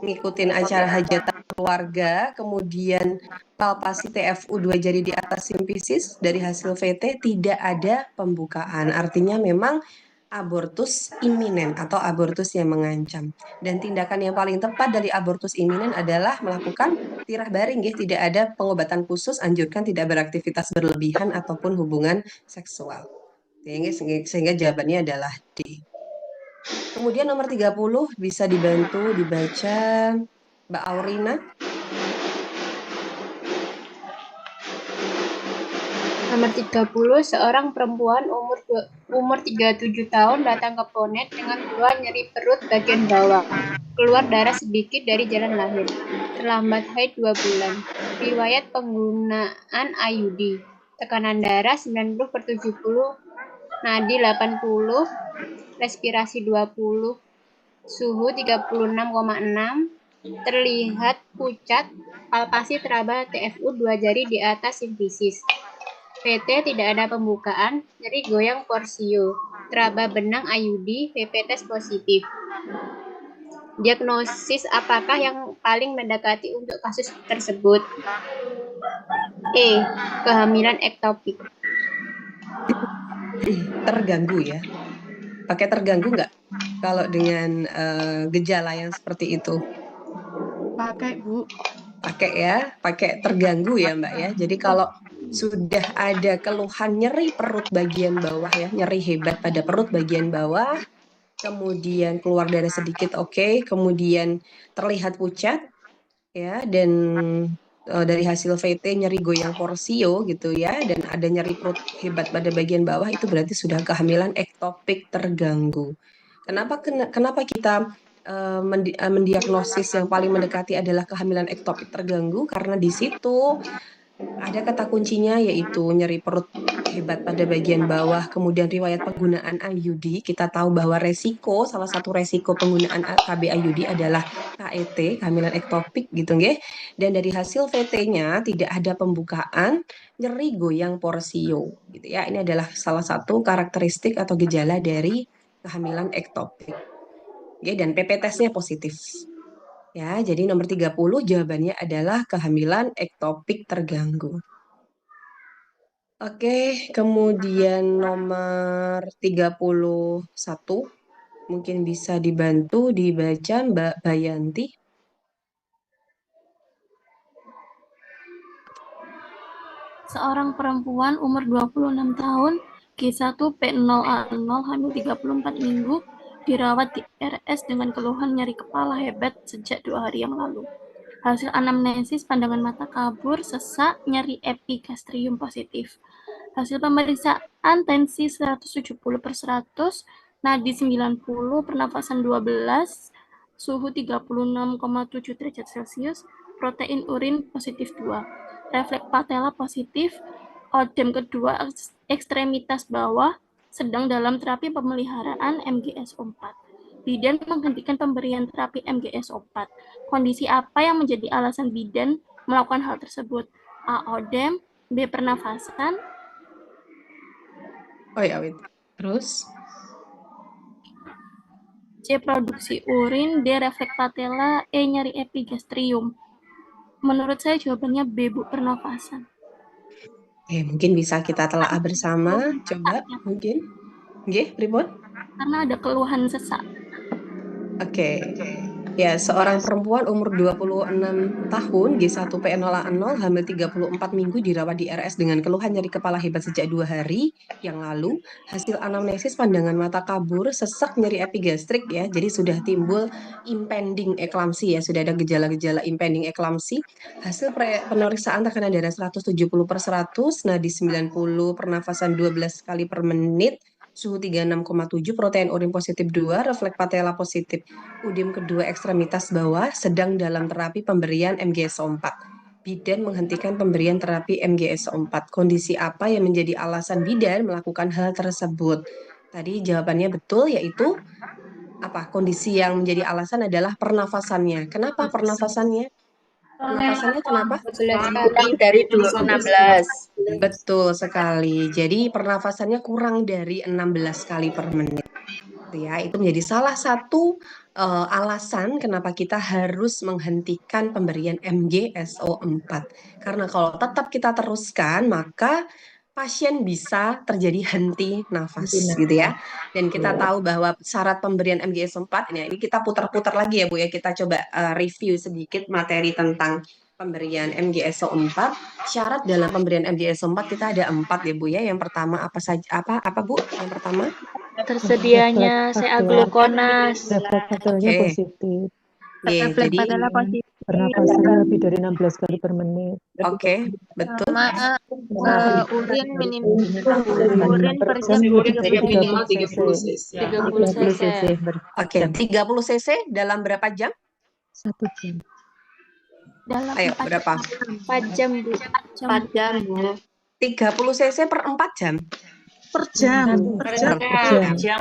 ngikutin acara hajatan keluarga, kemudian palpasi TFU 2 jari di atas simfisis, dari hasil VT tidak ada pembukaan. Artinya memang abortus iminen atau abortus yang mengancam. Dan tindakan yang paling tepat dari abortus iminen adalah melakukan tirah baring, ya. Tidak ada pengobatan khusus, anjurkan tidak beraktivitas berlebihan ataupun hubungan seksual. Sehingga jawabannya adalah D. Kemudian nomor 30 bisa dibantu dibaca Mbak Aurina. Nomor 30, seorang perempuan umur 37 tahun datang ke Ponet dengan keluhan nyeri perut bagian bawah. Keluar darah sedikit dari jalan lahir. Terlambat haid 2 bulan. Riwayat penggunaan IUD. Tekanan darah 90/70, nadi 80, respirasi 20, suhu 36,6, terlihat pucat, palpasi teraba TFU 2 jari di atas simfisis. PT tidak ada pembukaan, nyeri goyang porsio, teraba benang IUD, PP tes positif. Diagnosis apakah yang paling mendekati untuk kasus tersebut? E. Kehamilan ektopik. Terganggu ya. Pakai terganggu nggak kalau dengan gejala yang seperti itu? Pakai, Bu. Pakai ya, pakai terganggu ya Mbak ya. Jadi kalau sudah ada keluhan nyeri perut bagian bawah ya, nyeri hebat pada perut bagian bawah, kemudian keluar darah sedikit, oke, kemudian terlihat pucat ya, dan dari hasil VT nyeri goyang porsio gitu ya, dan ada nyeri perut hebat pada bagian bawah, itu berarti sudah kehamilan ektopik terganggu. Kenapa kita mendiagnosis yang paling mendekati adalah kehamilan ektopik terganggu? Karena di situ ada kata kuncinya yaitu nyeri perut hebat pada bagian bawah, kemudian riwayat penggunaan IUD. Kita tahu bahwa salah satu resiko penggunaan KB IUD adalah KET, kehamilan ektopik gitu nggih. Dan dari hasil VT-nya tidak ada pembukaan, nyeri goyang porsio gitu ya. Ini adalah salah satu karakteristik atau gejala dari kehamilan ektopik. Oke, dan PP tesnya positif. Ya, jadi nomor 30 jawabannya adalah kehamilan ektopik terganggu. Oke, kemudian nomor 31 mungkin bisa dibantu dibaca Mbak Bayanti. Seorang perempuan umur 26 tahun, G1P0A0, hamil 34 minggu, dirawat di RS dengan keluhan nyeri kepala hebat sejak 2 hari yang lalu. Hasil anamnesis pandangan mata kabur, sesak, nyeri epigastrium positif. Hasil pemeriksaan tensi 170/100, nadi 90, pernafasan 12, suhu 36,7 derajat Celcius, protein urin positif 2, refleks patella positif, odem kedua ekstremitas bawah, sedang dalam terapi pemeliharaan MGSO4. Bidan menghentikan pemberian terapi MGSO4. Kondisi apa yang menjadi alasan bidan melakukan hal tersebut? A. Odem, B. Pernafasan, Oh ya, wait. Terus? C. Produksi urin, D. Refleks patella, E. Nyeri epigastrium. Menurut saya jawabannya B, Bu, pernafasan. Mungkin bisa kita telaah bersama. Coba, mungkin. Nggih, pripun? Karena ada keluhan sesak. Oke. Ya, seorang perempuan umur 26 tahun, G1P0A0, hamil 34 minggu, dirawat di RS dengan keluhan nyeri kepala hebat sejak 2 hari yang lalu. Hasil anamnesis pandangan mata kabur, sesak, nyeri epigastrik ya. Jadi sudah timbul impending eklamsi ya, sudah ada gejala-gejala impending eklamsi. Hasil pemeriksaan tekanan darah 170/100, nadi 90, pernafasan 12 kali per menit, suhu 36,7, protein urin positif 2, refleks patella positif. Udem kedua ekstremitas bawah, sedang dalam terapi pemberian MGSO4. Bidan menghentikan pemberian terapi MGSO4. Kondisi apa yang menjadi alasan bidan melakukan hal tersebut? Tadi jawabannya betul, yaitu apa? Kondisi yang menjadi alasan adalah pernafasannya. Kenapa pernafasannya? Pernafasannya kenapa? Kurang dari 16. Betul sekali. Jadi pernafasannya kurang dari 16 kali per menit. Ya, itu menjadi salah satu alasan kenapa kita harus menghentikan pemberian MGSO4. Karena kalau tetap kita teruskan, maka pasien bisa terjadi henti nafas gitu ya. Dan kita tahu bahwa syarat pemberian MGSO4 ini kita putar-putar lagi ya Bu ya, kita coba review sedikit materi tentang pemberian MGSO4. Syarat dalam pemberian MGSO4 kita ada 4 ya Bu ya. Yang pertama apa saja apa Bu? Yang pertama Tersedianya CA-glukonas. Refleks patelnya Oke. positif. Ya, Refleks jadi patella positif. Pernapasannya lebih dari 16 kali per menit. oke, betul. Sama urin minimum Urin per jam jam lebih dari 30 cc. 30 cc. Oke, 30 cc dalam berapa jam? 1 jam. Dalam Ayo, berapa? 4 jam, Bu. 4 jam, Bu. 30 cc per 4 jam. Per jam.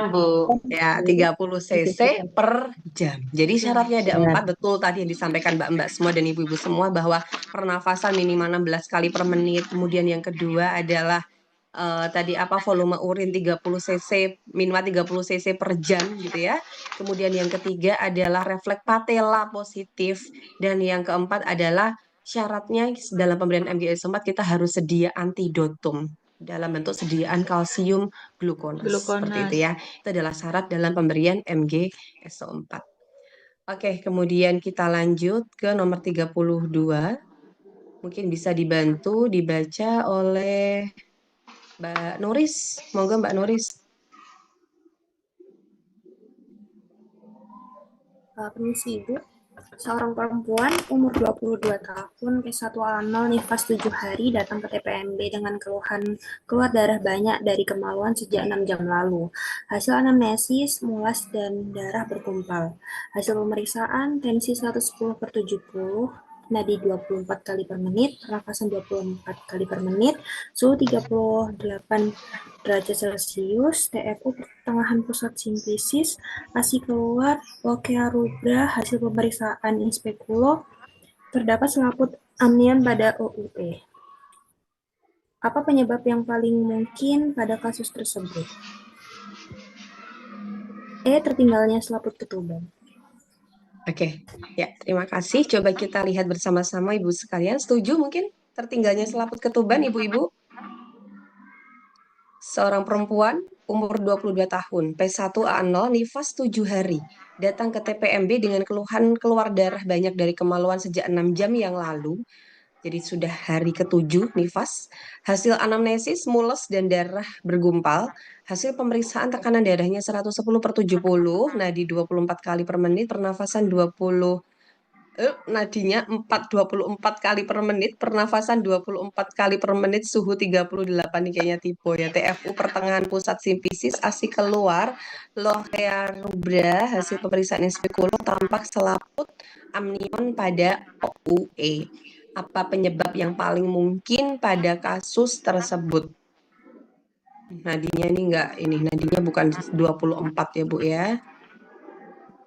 Bu. Ya, 30 cc per jam. Jadi syaratnya ada 4, betul tadi yang disampaikan Mbak-mbak semua dan ibu-ibu semua bahwa pernafasan minimal 16 kali per menit. Kemudian yang kedua adalah tadi volume urin 30 cc, minimal 30 cc per jam gitu ya. Kemudian yang ketiga adalah refleks patella positif. Dan yang keempat adalah syaratnya dalam pemberian MGSO4 kita harus sedia antidotum dalam bentuk sediaan kalsium glukonas. Seperti itu ya. Itu adalah syarat dalam pemberian MGSO4. Oke, kemudian kita lanjut ke nomor 32. Mungkin bisa dibantu dibaca oleh Mbak Nuris. Monggo Mbak Nuris. Permisi Ibu. Seorang perempuan umur 22 tahun, P1A0, nifas 7 hari, datang ke TPMB dengan keluhan keluar darah banyak dari kemaluan sejak 6 jam lalu. Hasil anamnesis, mulas dan darah berkumpal. Hasil pemeriksaan, tensi 110/70, nadi 24 kali per menit, pernafasan 24 kali per menit, suhu 38 derajat Celcius, TFU pertengahan pusat simplisis, ASI keluar, lokea rubra, hasil pemeriksaan inspekulo, terdapat selaput amnion pada OUP. Apa penyebab yang paling mungkin pada kasus tersebut? E. Tertinggalnya selaput ketuban. Oke, ya terima kasih. Coba kita lihat bersama-sama Ibu sekalian. Setuju mungkin tertinggalnya selaput ketuban Ibu-Ibu? Seorang perempuan umur 22 tahun, P1A0, nifas 7 hari. Datang ke TPMB dengan keluhan keluar darah banyak dari kemaluan sejak 6 jam yang lalu. Jadi sudah hari ke-7 nifas. Hasil anamnesis, mules dan darah bergumpal. Hasil pemeriksaan tekanan darahnya 110/70, nadi 24 kali per menit, pernafasan 20 nadinya 24 kali per menit, pernafasan 24 kali per menit, suhu 38 nih kayaknya tipe ya. TFU pertengahan pusat simfisis, ASI keluar, lochia rubra, hasil pemeriksaan spekulo tampak selaput amnion pada OUE. Apa penyebab yang paling mungkin pada kasus tersebut? Nadinya ini nadinya bukan 24 ya Bu ya.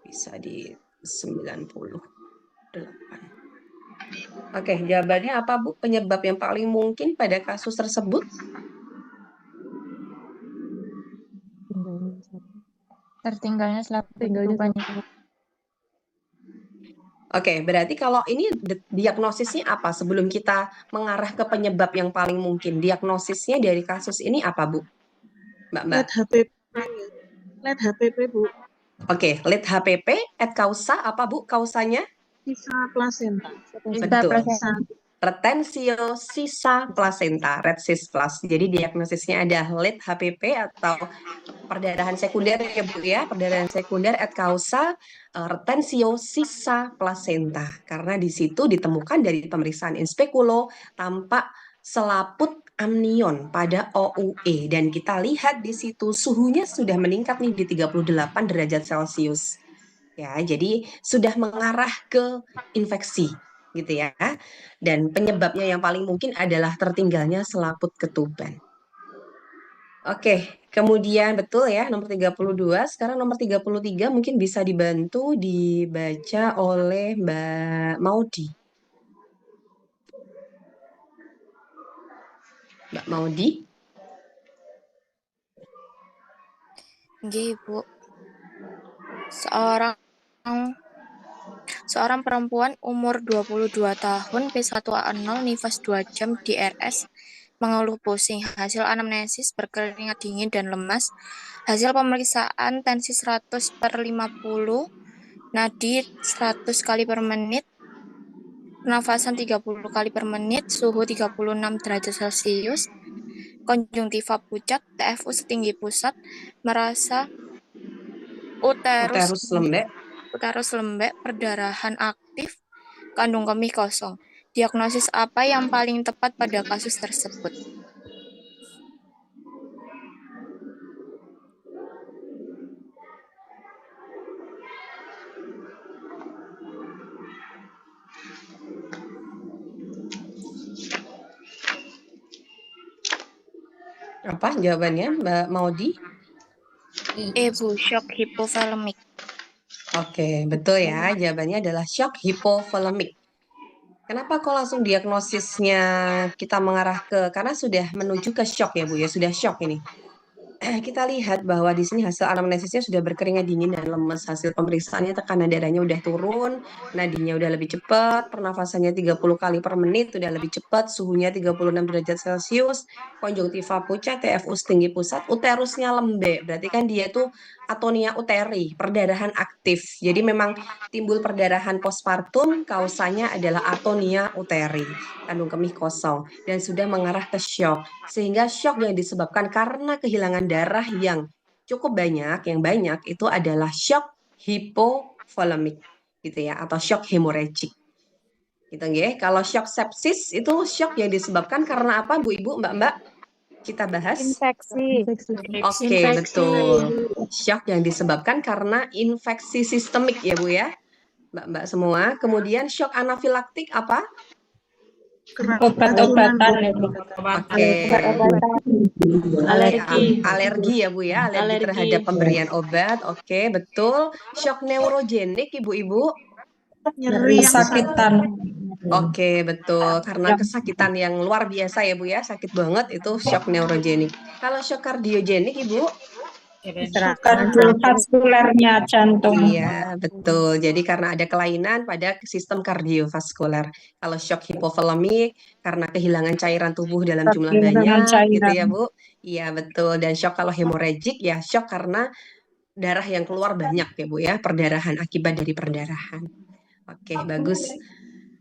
Bisa di 98. Oke, jawabannya apa Bu? Penyebab yang paling mungkin pada kasus tersebut? Tertinggalnya selaput ketuban, Ibu. Oke, berarti kalau ini diagnosisnya apa sebelum kita mengarah ke penyebab yang paling mungkin? Diagnosisnya dari kasus ini apa, Bu? Mbak? Led HPP, Bu. Oke, led HPP, et causa apa, Bu? Kausanya? Sisa plasenta. Betul. Retensio sisa placenta, red cis plus. Jadi diagnosisnya ada led HPP atau perdarahan sekunder ya Bu ya, perdarahan sekunder et causa retensio sisa placenta. Karena di situ ditemukan dari pemeriksaan in speculo tampak selaput amnion pada OUE dan kita lihat di situ suhunya sudah meningkat nih di 38 derajat Celcius. Ya, jadi sudah mengarah ke infeksi gitu ya. Dan penyebabnya yang paling mungkin adalah tertinggalnya selaput ketuban. Oke, kemudian betul ya nomor 32. Sekarang nomor 33 mungkin bisa dibantu dibaca oleh Mbak Maudi. Mbak Maudi? Nggih, Ibu. Seorang perempuan umur 22 tahun, P1A0, nifas 2 jam di RS, mengeluh pusing. Hasil anamnesis berkeringat dingin dan lemas. Hasil pemeriksaan tensi 100/50, nadi 100 kali per menit, pernafasan 30 kali per menit, suhu 36 derajat Celcius, konjungtiva pucat, TFU setinggi pusat, merasa uterus lembek, perdarahan aktif, kandung kemih kosong. Diagnosis apa yang paling tepat pada kasus tersebut? Apa jawabannya Mbak Maudi? Bu, shock hipovolemic. Oke, betul ya. Jawabannya adalah shock hipovolemic. Kenapa kok langsung diagnosisnya kita mengarah karena sudah menuju ke shock ya Bu ya, sudah shock ini. Kita lihat bahwa di sini hasil anamnesisnya sudah berkeringat dingin dan lemes. Hasil pemeriksaannya tekanan darahnya udah turun, nadinya udah lebih cepat, pernafasannya 30 kali per menit udah lebih cepat, suhunya 36 derajat Celcius, konjungtiva pucat, TFU setinggi pusat, uterusnya lembek. Berarti kan dia tuh atonia uteri, perdarahan aktif. Jadi memang timbul perdarahan postpartum, kausanya adalah atonia uteri, kandung kemih kosong, dan sudah mengarah ke shock. Sehingga shock yang disebabkan karena kehilangan darah yang cukup banyak, yang banyak itu adalah shock hipovolemic gitu ya, atau shock hemorrhagic. Gitu ya. Kalau shock sepsis itu shock yang disebabkan karena apa Bu Ibu, Mbak-mbak? Kita bahas. Infeksi. Oke, betul. Shock yang disebabkan karena infeksi sistemik ya Bu ya. Mbak-mbak semua. Kemudian shock anafilaktik apa? Obat-obatan ya Bu. Oke. Alergi ya Bu ya, alergi terhadap pemberian obat. Oke, betul. Shock neurogenik Ibu-ibu. Nyeri kesakitan. Oke, betul. Karena kesakitan yang luar biasa ya Bu ya, sakit banget itu shock neurogenik. Kalau shock kardiogenik Ibu? Kardiovaskulernya jantung. Iya, betul. Jadi karena ada kelainan pada sistem kardiovaskuler. Kalau shock hipovolemik karena kehilangan cairan tubuh dalam jumlah Kehilangan banyak gitu cairan. ya, Bu. Iya, betul. Dan shock kalau hemorrhagic ya shock karena darah yang keluar banyak ya, Bu ya, perdarahan akibat dari perdarahan. Oke, bagus.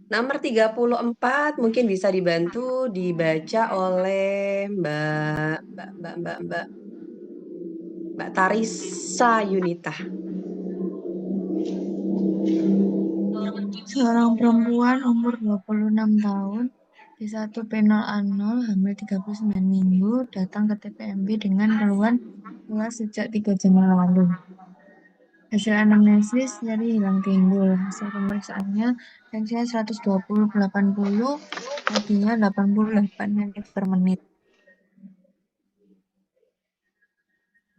Nomor 34 mungkin bisa dibantu dibaca oleh Mbak Tarisa Yunita. Seorang perempuan umur 26 tahun, D1P0A0, hamil 39 minggu, datang ke TPMB dengan keluhan mulas sejak 3 jam yang lalu. Hasil anamnesis nyeri hilang timbul. Hasil pemeriksaannya tensinya 120/80, nadinya 88 menit per menit.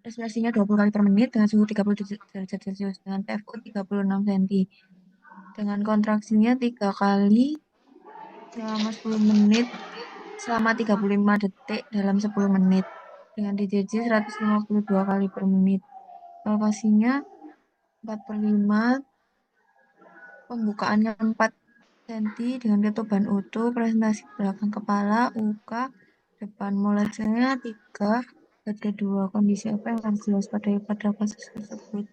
Respirasinya 20 kali per menit dengan suhu 37 derajat Celcius dengan PFU 36 cm. Dengan kontraksinya 3 kali selama 10 menit, selama 35 detik dalam 10 menit. Dengan DJJ 152 kali per menit. Palpasinya 4/5, pembukaannya 4 cm dengan ketuban utuh, presentasi belakang kepala, uka, depan molesnya 3, bed 2. Kondisi apa yang harus diwaspadai pada kasus tersebut?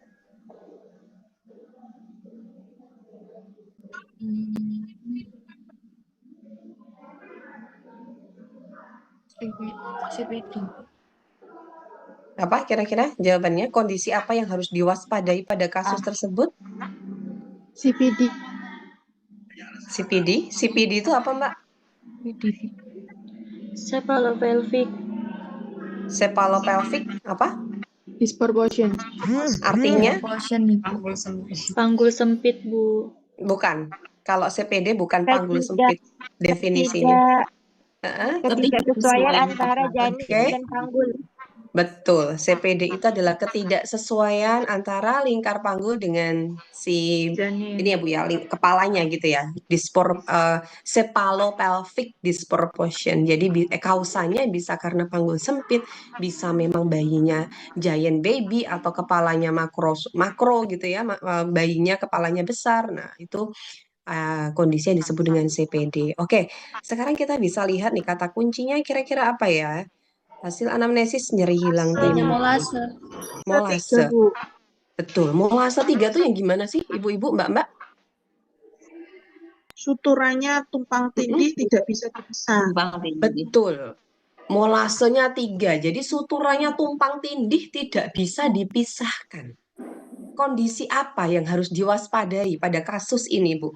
CPD. Apa kira-kira jawabannya? Kondisi apa yang harus diwaspadai pada kasus tersebut? CPD. CPD? CPD itu apa, Mbak? Cephalopelvic. Cephalopelvic apa? Disproportion. Artinya? Panggul sempit, Bu. Bukan. Kalau CPD bukan panggul sempit definisinya. Ketidaksesuaian antara janin Oke. dan panggul. Betul, CPD itu adalah ketidaksesuaian antara lingkar panggul dengan si Janin. ini ya Bu ya, kepalanya gitu ya. Cephalopelvic disproportion. Jadi kausanya bisa karena panggul sempit, bisa memang bayinya giant baby atau kepalanya makro gitu ya, bayinya kepalanya besar. Nah, itu kondisi yang disebut dengan CPD. Oke, sekarang kita bisa lihat nih kata kuncinya kira-kira apa ya? Hasil anamnesis nyeri hilang timbul. Molase. Betul. Molase 3 tuh yang gimana sih, Ibu-ibu, Mbak-mbak? Suturannya tumpang tindih tidak bisa dipisah. Betul. Molasenya 3. Jadi suturannya tumpang tindih tidak bisa dipisahkan. Kondisi apa yang harus diwaspadai pada kasus ini, Bu?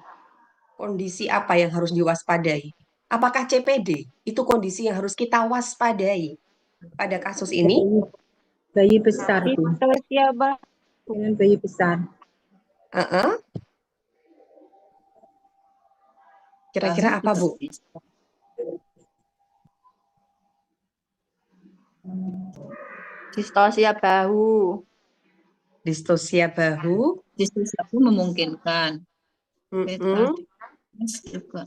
Kondisi apa yang harus diwaspadai? Apakah CPD? Itu kondisi yang harus kita waspadai pada kasus ini? Bayi besar, Bu. Distosia Dengan bayi besar. Kira-kira apa, Bu? Distosia bahu. Distosia bahu. Distosia bahu memungkinkan. Juga.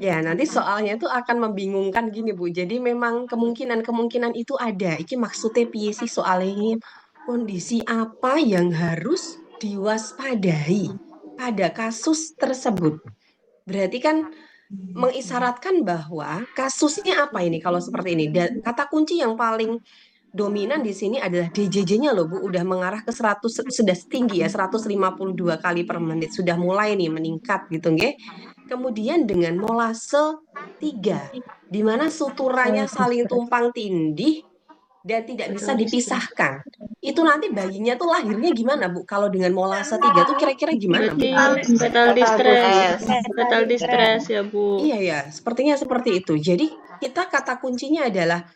Ya, nanti soalnya itu akan membingungkan gini, Bu. Jadi memang kemungkinan-kemungkinan itu ada. Iki maksudnya piye sih soalnya ini? Kondisi apa yang harus diwaspadai pada kasus tersebut? Berarti kan mengisyaratkan bahwa kasusnya apa ini kalau seperti ini? Kata kunci yang paling dominan di sini adalah DJJ-nya loh, Bu. Udah mengarah ke 100, sudah tinggi ya, 152 kali per menit. Sudah mulai nih meningkat gitu, nggih. Kemudian dengan molase 3, di mana suturannya saling tumpang tindih dan tidak bisa dipisahkan. Itu nanti bayinya tuh lahirnya gimana, Bu? Kalau dengan molase 3 tuh kira-kira gimana, Bu? Fetal distress ya, Bu. Iya ya, sepertinya seperti itu. Jadi kita kata kuncinya adalah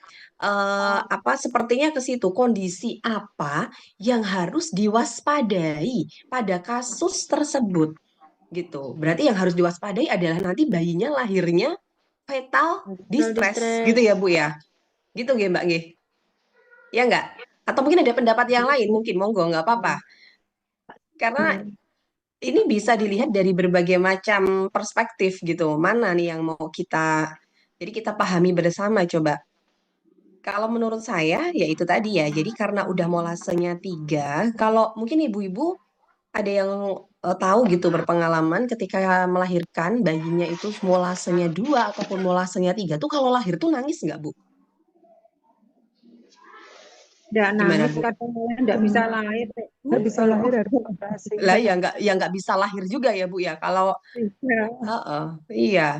sepertinya ke situ, kondisi apa yang harus diwaspadai pada kasus tersebut gitu. Berarti yang harus diwaspadai adalah nanti bayinya lahirnya fetal distress gitu ya, Bu ya. Gitu nggih, Mbak nggih. Ya enggak? Atau mungkin ada pendapat yang lain, mungkin monggo nggak apa-apa. Karena ini bisa dilihat dari berbagai macam perspektif gitu. Mana nih yang mau kita pahami bersama coba. Kalau menurut saya, ya itu tadi ya. Jadi karena udah molasenya 3, kalau mungkin ibu-ibu ada yang tahu gitu berpengalaman ketika melahirkan bayinya itu molasenya 2 ataupun molasenya 3 tuh kalau lahir tuh nangis nggak, Bu? Nggak Gimana, nangis, Bu? kadang malah nggak bisa lahir. Nggak bisa lahir harus operasi. Lah ya nggak bisa lahir juga ya, Bu ya. Kalau Iya. iya.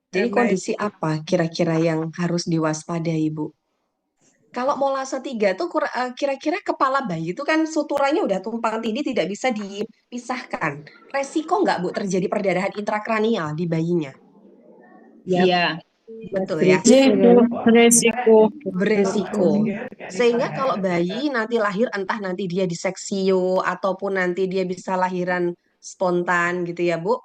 Jadi Karena kondisi apa kira-kira yang harus diwaspadai, Bu? Kalau molase 3 tuh kira-kira kepala bayi itu kan suturannya udah tumpang tindih tidak bisa dipisahkan. Resiko nggak, Bu, terjadi perdarahan intrakranial di bayinya? Iya. Betul ya? Beresiko. Sehingga kalau bayi nanti lahir entah nanti dia diseksio ataupun nanti dia bisa lahiran spontan gitu ya, Bu.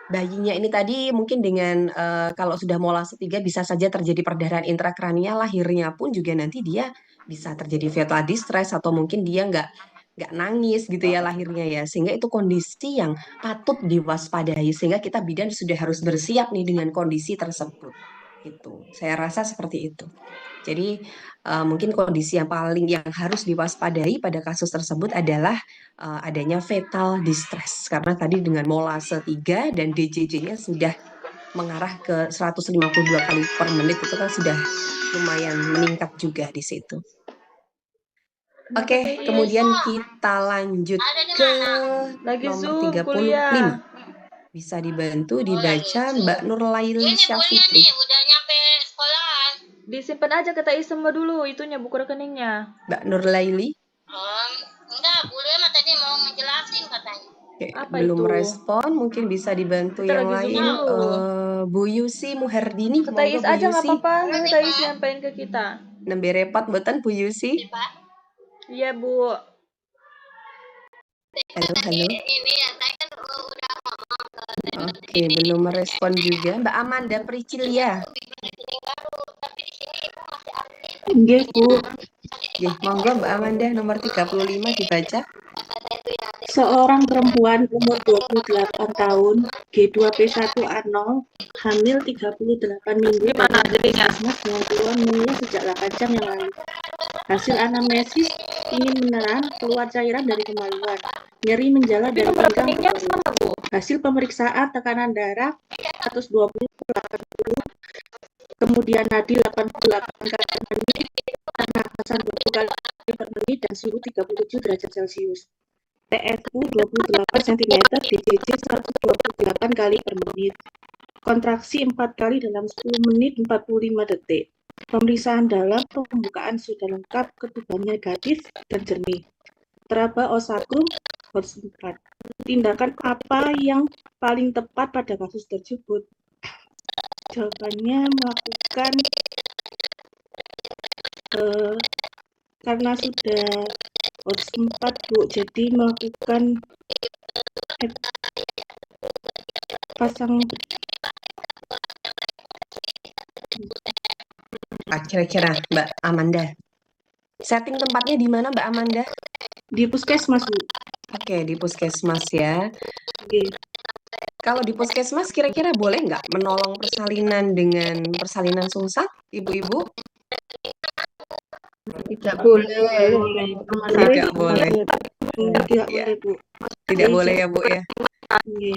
Bayinya ini tadi mungkin dengan kalau sudah molase 3 bisa saja terjadi perdarahan intrakranial, lahirnya pun juga nanti dia bisa terjadi fetal distress atau mungkin dia nggak nangis gitu ya lahirnya ya, sehingga itu kondisi yang patut diwaspadai sehingga kita bidan sudah harus bersiap nih dengan kondisi tersebut gitu. Saya rasa seperti itu. Jadi mungkin kondisi yang harus diwaspadai pada kasus tersebut adalah adanya fetal distress karena tadi dengan molase 3 dan DJJ-nya sudah mengarah ke 152 kali per menit itu kan sudah lumayan meningkat juga di situ. Oke, kemudian kita lanjut ke nomor 35. Bisa dibantu dibaca Mbak Nurlaili Syafitri. Disimpan aja kata Isma dulu itunya buku rekeningnya. Mbak Nurlaili. Enggak, boleh mah tadi mau ngejelasin katanya. Oke, Apa belum itu? respon, mungkin bisa dibantu Kita yang lagi lain. zoom dulu. Bu Yusi Muherdini, Kata monggo Is Bu aja nggak Yusi. apa-apa, nanti Is nyampain ke kita. Nembe repot mboten Bu Yusi? Iya Bu. Halo, halo. Ini ya, saya kan udah ngomong ke Oke, belum merespon juga. Mbak Amanda Pricilia. Nggih, Bu. Oke, monggo Mbak Amanda nomor 35 dibaca. Seorang perempuan umur 28 tahun, G2P1A0, hamil 38 minggu pada puskesmas dengan keluhan mulut sejak 8 jam yang lalu. Hasil anamnesis ingin menerang, keluar cairan dari kemaluan, nyeri menjala dari pinggang. Hasil pemeriksaan tekanan darah 120/80, kemudian nadi 88 kali per menit, pernapasan 20 kali per menit, dan suhu 37 derajat Celcius. TFU 28 cm, DJJ 128 kali per menit. Kontraksi 4 kali dalam 10 menit 45 detik. Pemeriksaan dalam pembukaan sudah lengkap, ketuban negatif dan jernih. Teraba osakrum HOTS 4. Tindakan apa yang paling tepat pada kasus tersebut? Jawabannya melakukan karena sudah HOTS 4, Bu, jadi melakukan pasang. Kira-kira Mbak Amanda. Setting tempatnya di mana Mbak Amanda? Di puskesmas, Bu. Oke, di puskesmas ya. Oke. Kalau di puskesmas kira-kira boleh nggak menolong persalinan dengan persalinan sungsang, Ibu-ibu? Tidak boleh. Tidak boleh. Tidak boleh, Bu. Tidak boleh ya, Bu ya.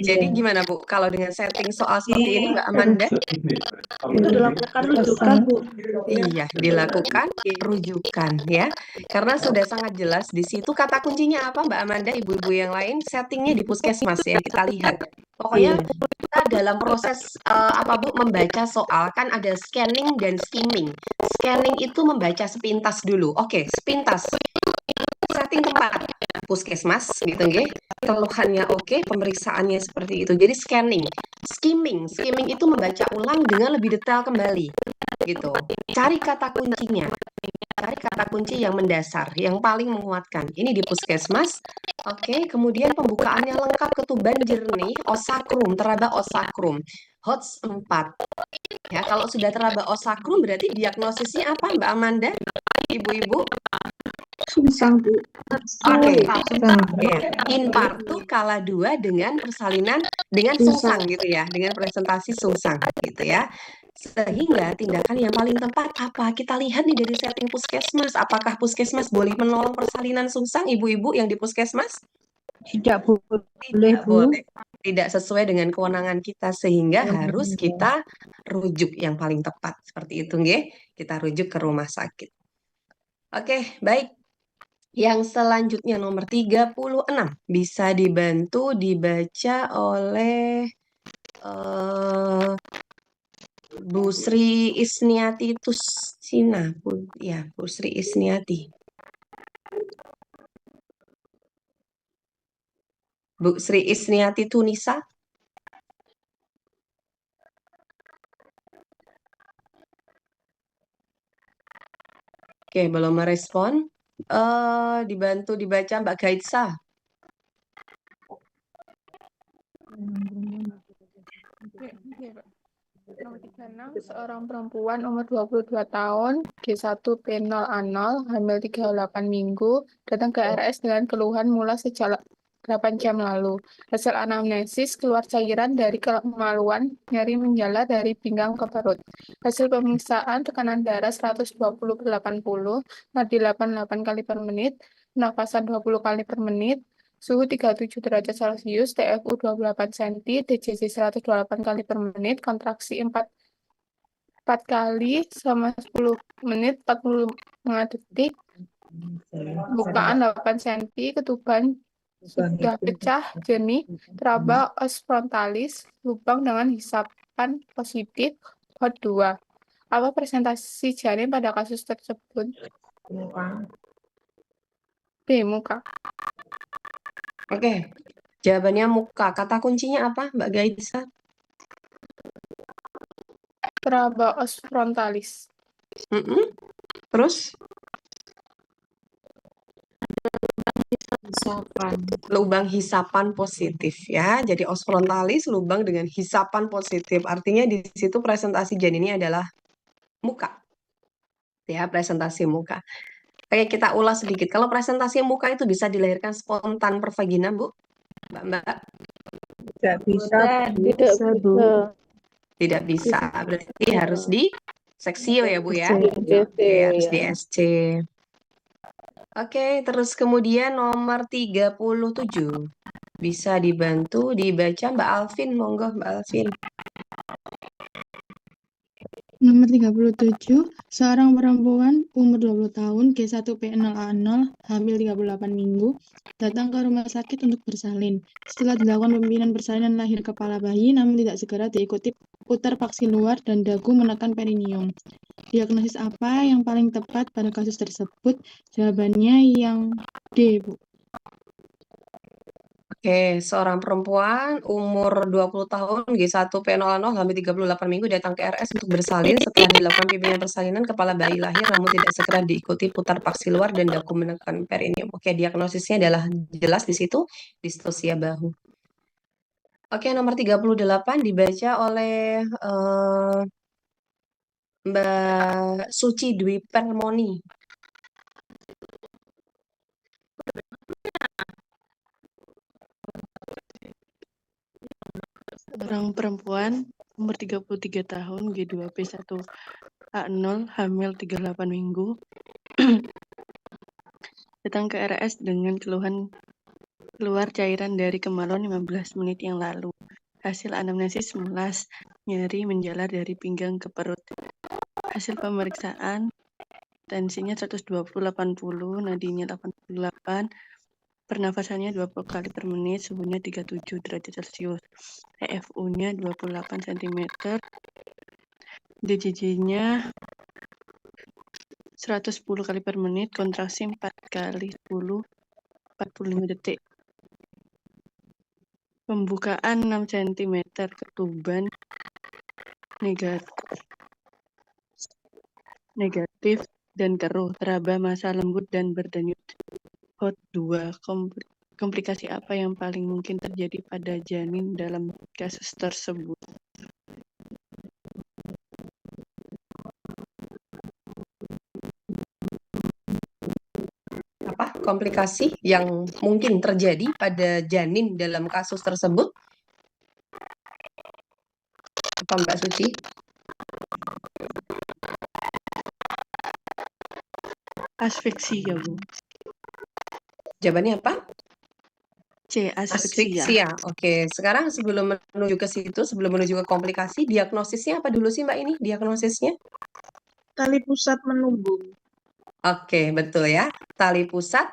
Jadi gimana, Bu? Kalau dengan setting soal seperti ini, Mbak Amanda? Dilakukan rujukan, Bu. Iya, dilakukan rujukan ya. Karena sudah sangat jelas di situ kata kuncinya apa, Mbak Amanda, ibu-ibu yang lain, settingnya di puskesmas ya, kita lihat. Pokoknya kita dalam proses Bu, membaca soal kan ada scanning dan skimming. Scanning itu membaca sepintas dulu. Oke, sepintas. Setting tempat puskesmas gitu nggih. Keluhannya oke, pemeriksaannya seperti itu. Jadi scanning, skimming itu membaca ulang dengan lebih detail kembali gitu. Cari kata kuncinya. Cari kata kunci yang mendasar, yang paling menguatkan. Ini di puskesmas. Oke, kemudian pembukaannya lengkap, ketuban jernih, osakrum, teraba osakrum. HOTS 4. Ya, kalau sudah teraba osakrum berarti diagnosisnya apa, Mbak Amanda? Ibu-ibu? Sungsang, Bu. Oke. Ya. Infartu kala 2 dengan persalinan dengan sungsang gitu ya, dengan presentasi sungsang gitu ya. Sehingga tindakan yang paling tepat apa? Kita lihat nih dari setting puskesmas. Apakah puskesmas boleh menolong persalinan sungsang ibu-ibu yang di puskesmas? Tidak boleh, Tidak Bu. boleh. Tidak sesuai dengan kewenangan kita, sehingga harus kita rujuk yang paling tepat. Seperti itu, nggih. Kita rujuk ke rumah sakit. Oke, baik. Yang selanjutnya nomor 36 bisa dibantu dibaca oleh Bu Sri Isniati Tusina. Ya, Bu Sri Isniati. Bu Sri Isniati Tunisa. Oke, belum merespon. Dibantu dibaca Mbak Gaitsa. Nomor 36, seorang perempuan umur 22 tahun, G1P0A0, hamil 38 minggu, datang ke RS dengan keluhan mula sejak 8 jam lalu. Hasil anamnesis, keluar cairan dari kemaluan, nyeri menjalar dari pinggang ke perut. Hasil pemeriksaan, tekanan darah 120/80, nadi 88 kali per menit, nafasan 20 kali per menit, suhu 37 derajat Celcius, TFU 28 cm, DCC 128 kali per menit, kontraksi 4 kali selama 10 menit 45 detik, bukaan 8 cm, ketuban sudah pecah, jernih, teraba os frontalis, lubang dengan hisapan positif, HOT 2. Apa presentasi janin pada kasus tersebut? B. Muka. Oke, jawabannya muka. Kata kuncinya apa, Mbak Gaitsa? Teraba os frontalis. Terus? Lubang hisapan positif ya. Jadi os frontalis lubang dengan hisapan positif. Artinya di situ presentasi janinnya adalah muka. Ya, presentasi muka. Oke, kita ulas sedikit. Kalau presentasi muka itu bisa dilahirkan spontan per vagina, Bu? Mbak? Tidak bisa, Bu. Tidak bisa. Berarti harus di seksio ya, Bu ya? Oke, harus di SC. Oke, terus kemudian nomor 37. Bisa dibantu dibaca Mbak Alvin, monggo Mbak Alvin. Nomor 37, seorang perempuan umur 20 tahun, G1P0A0, hamil 38 minggu, datang ke rumah sakit untuk bersalin. Setelah dilakukan pemimpinan persalinan lahir kepala bayi, namun tidak segera diikuti putar paksi luar dan dagu menekan perineum. Diagnosis apa yang paling tepat pada kasus tersebut? Jawabannya yang D, Bu. Oke, seorang perempuan umur 20 tahun, G1P0A0, hamil 38 minggu, datang ke RS untuk bersalin. Setelah dilakukan pimpinan persalinan, kepala bayi lahir, namun tidak segera diikuti putar paksi luar dan dagu menekan perineum. Oke, diagnosisnya adalah jelas di situ, distosia bahu. Oke, nomor 38 dibaca oleh Mbak Suci Dwi Permoni. Seorang perempuan umur 33 tahun, G2P1A0, hamil 38 minggu, datang ke RS dengan keluhan keluar cairan dari kemaluan 15 menit yang lalu. Hasil anamnesis mulas, nyeri menjalar dari pinggang ke perut. Hasil pemeriksaan, tensinya 120/80, nadinya 88, pernafasannya 20 kali per menit, suhunya 37 derajat Celcius. TFU-nya 28 cm, DCC-nya 110 kali per menit, kontraksi 4 kali 10, 45 detik. Pembukaan 6 cm, ketuban negatif dan keruh, teraba massa lembut dan berdenyut. HOT 2. Komplikasi apa yang paling mungkin terjadi pada janin dalam kasus tersebut? Apa komplikasi yang mungkin terjadi pada janin dalam kasus tersebut? Apa Mbak Suci? Asfiksia, Bu. Jawabannya apa? C. Asfiksia. Asfiksia. Oke, sekarang sebelum menuju ke situ, sebelum menuju ke komplikasi, diagnosisnya apa dulu sih Mbak ini? Diagnosisnya? Tali pusat menumbung. Oke, betul ya. Tali pusat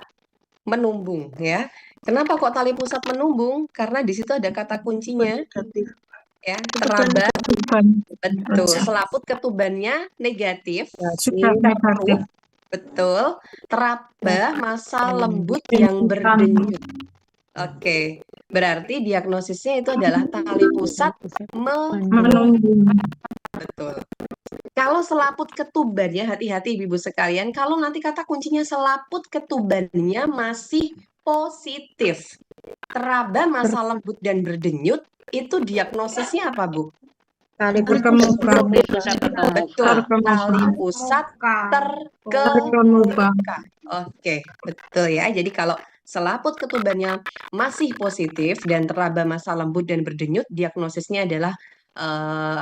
menumbung ya. Kenapa kok tali pusat menumbung? Karena di situ ada kata kuncinya Negatif. ya, Ketuban teraba. ketuban. Betul, selaput ketubannya negatif. Sudah negatif. Betul. Teraba massa lembut yang berdenyut. Oke, berarti diagnosisnya itu adalah tali pusat Menumbung. Betul. Kalau selaput ketubannya, hati-hati Ibu sekalian, kalau nanti kata kuncinya selaput ketubannya masih positif, teraba massa lembut dan berdenyut, itu diagnosisnya apa, Bu? Tali terkemuka. Betul, tali pusat terkemuka. Oke, betul ya. Jadi kalau selaput ketubannya masih positif dan teraba massa lembut dan berdenyut, diagnosisnya adalah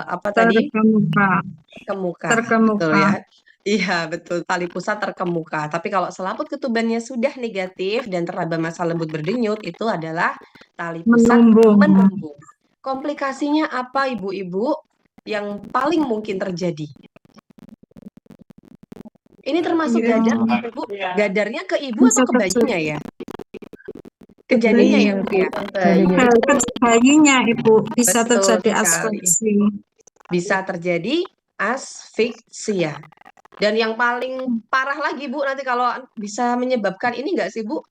apa tadi? Terkemuka. Betul ya. Iya, betul. Tali pusat terkemuka. Tapi kalau selaput ketubannya sudah negatif dan teraba massa lembut berdenyut, itu adalah tali pusat menumbung. Komplikasinya apa, Ibu-ibu, yang paling mungkin terjadi? Ini termasuk gadar, Bu? Gadarnya ke ibu atau ke bayinya ya? Ke janinnya ya, Bu ya? Ke bayinya, Ibu. Bisa Betul terjadi sekali. asfiksi. Bisa terjadi asfiksia. Dan yang paling parah lagi, Bu, nanti kalau bisa menyebabkan ini nggak sih, Bu?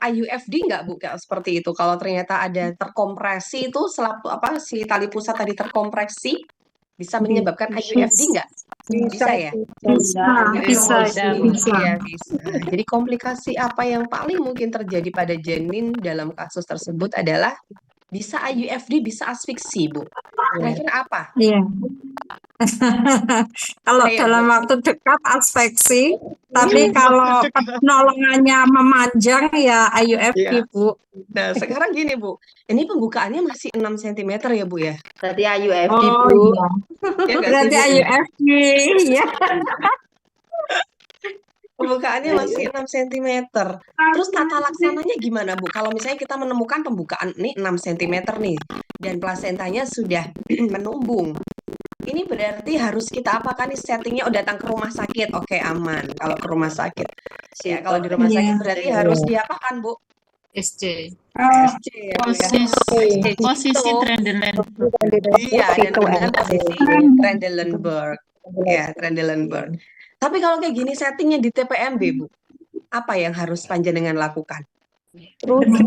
IUFD nggak, Bu? Kayak seperti itu. Kalau ternyata ada terkompresi itu, si tali pusat tadi terkompresi, bisa menyebabkan IUFD nggak? Bisa ya? Bisa. Iya, bisa. Jadi komplikasi apa yang paling mungkin terjadi pada janin dalam kasus tersebut adalah bisa IUFD, bisa asfiksi, Bu. Kira-kira apa? Iya. Kalau Ayo, dalam Bu. waktu dekat asfiksi, tapi kalau penolongannya memanjang ya IUFD, Iya. Bu. Nah, sekarang gini, Bu. Ini pembukaannya masih 6 cm ya, Bu ya? Berarti IUFD, Oh Bu. iya. Ya nggak sih, Berarti Bu? IUFD, ya. Pembukaannya masih 6 cm. Terus tata laksananya gimana, Bu? Kalau misalnya kita menemukan pembukaan nih 6 cm nih, dan plasentanya sudah menumbung. Ini berarti harus kita apakan nih settingnya? Oh, datang ke rumah sakit. Oke, aman. Kalau ke rumah sakit. Ya, kalau di rumah sakit berarti harus diapakan, Bu? SC. SC ya, Bu ya. Posisi Trendelenburg. Iya, dan dengan posisi Trendelenburg. Ya, Trendelenburg. Tapi kalau kayak gini settingnya di TPMB, Bu, apa yang harus panjenengan lakukan? Merujuk.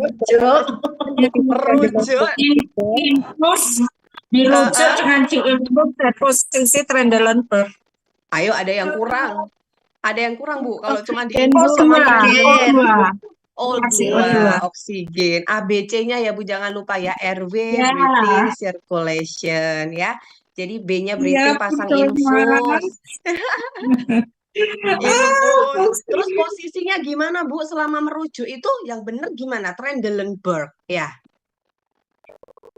Dirujuk dengan diinput ke posisi Trendelenburg. Ayo, ada yang kurang. Ada yang kurang, Bu. Kalau cuma di oksigen. ABC-nya ya, Bu, jangan lupa ya. RW, breathing, circulation ya. Jadi B-nya breathing, pasang infus. Infus. Terus posisinya gimana, Bu, selama merujuk itu yang benar gimana? Trendelenburg ya.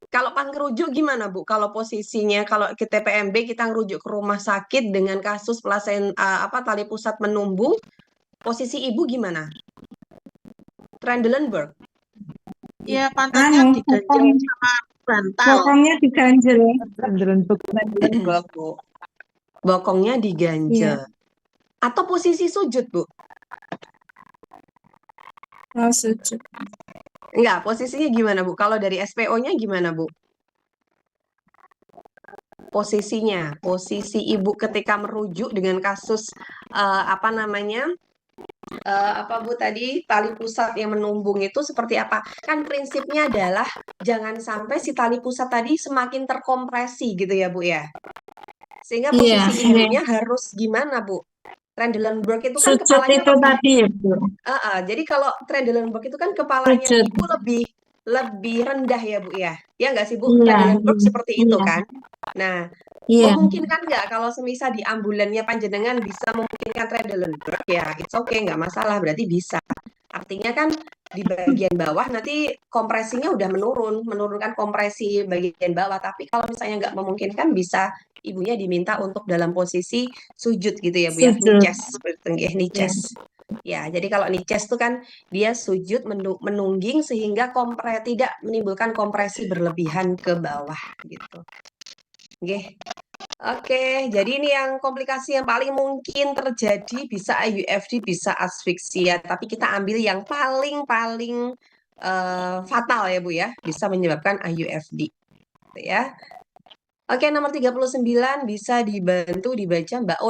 Kalau pas ngerujuk gimana, Bu? Kalau posisinya, kalau ke TPMB kita ngerujuk ke rumah sakit dengan kasus tali pusat menumbung, posisi ibu gimana? Trendelenburg. Ya, pantatnya diganjel sama bantal. Bokongnya diganjel. Bokongnya diganjel. Atau posisi sujud, Bu? Oh, sujud. Enggak, posisinya gimana, Bu? Kalau dari SPO-nya gimana, Bu? Posisinya, posisi ibu ketika merujuk dengan kasus Bu tadi tali pusat yang menumbung itu seperti apa? Kan prinsipnya adalah jangan sampai si tali pusat tadi semakin terkompresi gitu ya, Bu ya. Sehingga posisi ibunya harus gimana, Bu? Trendelenburg itu kan sujud kepalanya itu tadi ya, Bu. Jadi kalau Trendelenburg itu kan kepalanya ibu lebih rendah ya, Bu ya. Ya nggak sih, Bu? Trendelenburg seperti itu kan. Nah, memungkinkan nggak kalau semisal di ambulannya panjenengan bisa memungkinkan Trendelenburg ya, it's okay, nggak masalah, berarti bisa. Artinya kan di bagian bawah, nanti kompresinya udah menurunkan kompresi bagian bawah. Tapi kalau misalnya nggak memungkinkan, bisa ibunya diminta untuk dalam posisi sujud gitu ya Bu ya, Sujud. nices seperti nggih, nices. Ya, jadi kalau nices itu kan dia sujud menungging sehingga tidak menimbulkan kompresi berlebihan ke bawah gitu. Oke. Oke, jadi ini yang komplikasi yang paling mungkin terjadi, bisa IUFD, bisa asfiksia, tapi kita ambil yang paling fatal ya Bu ya, bisa menyebabkan IUFD ya. Oke, nomor 39 bisa dibantu dibaca Mbak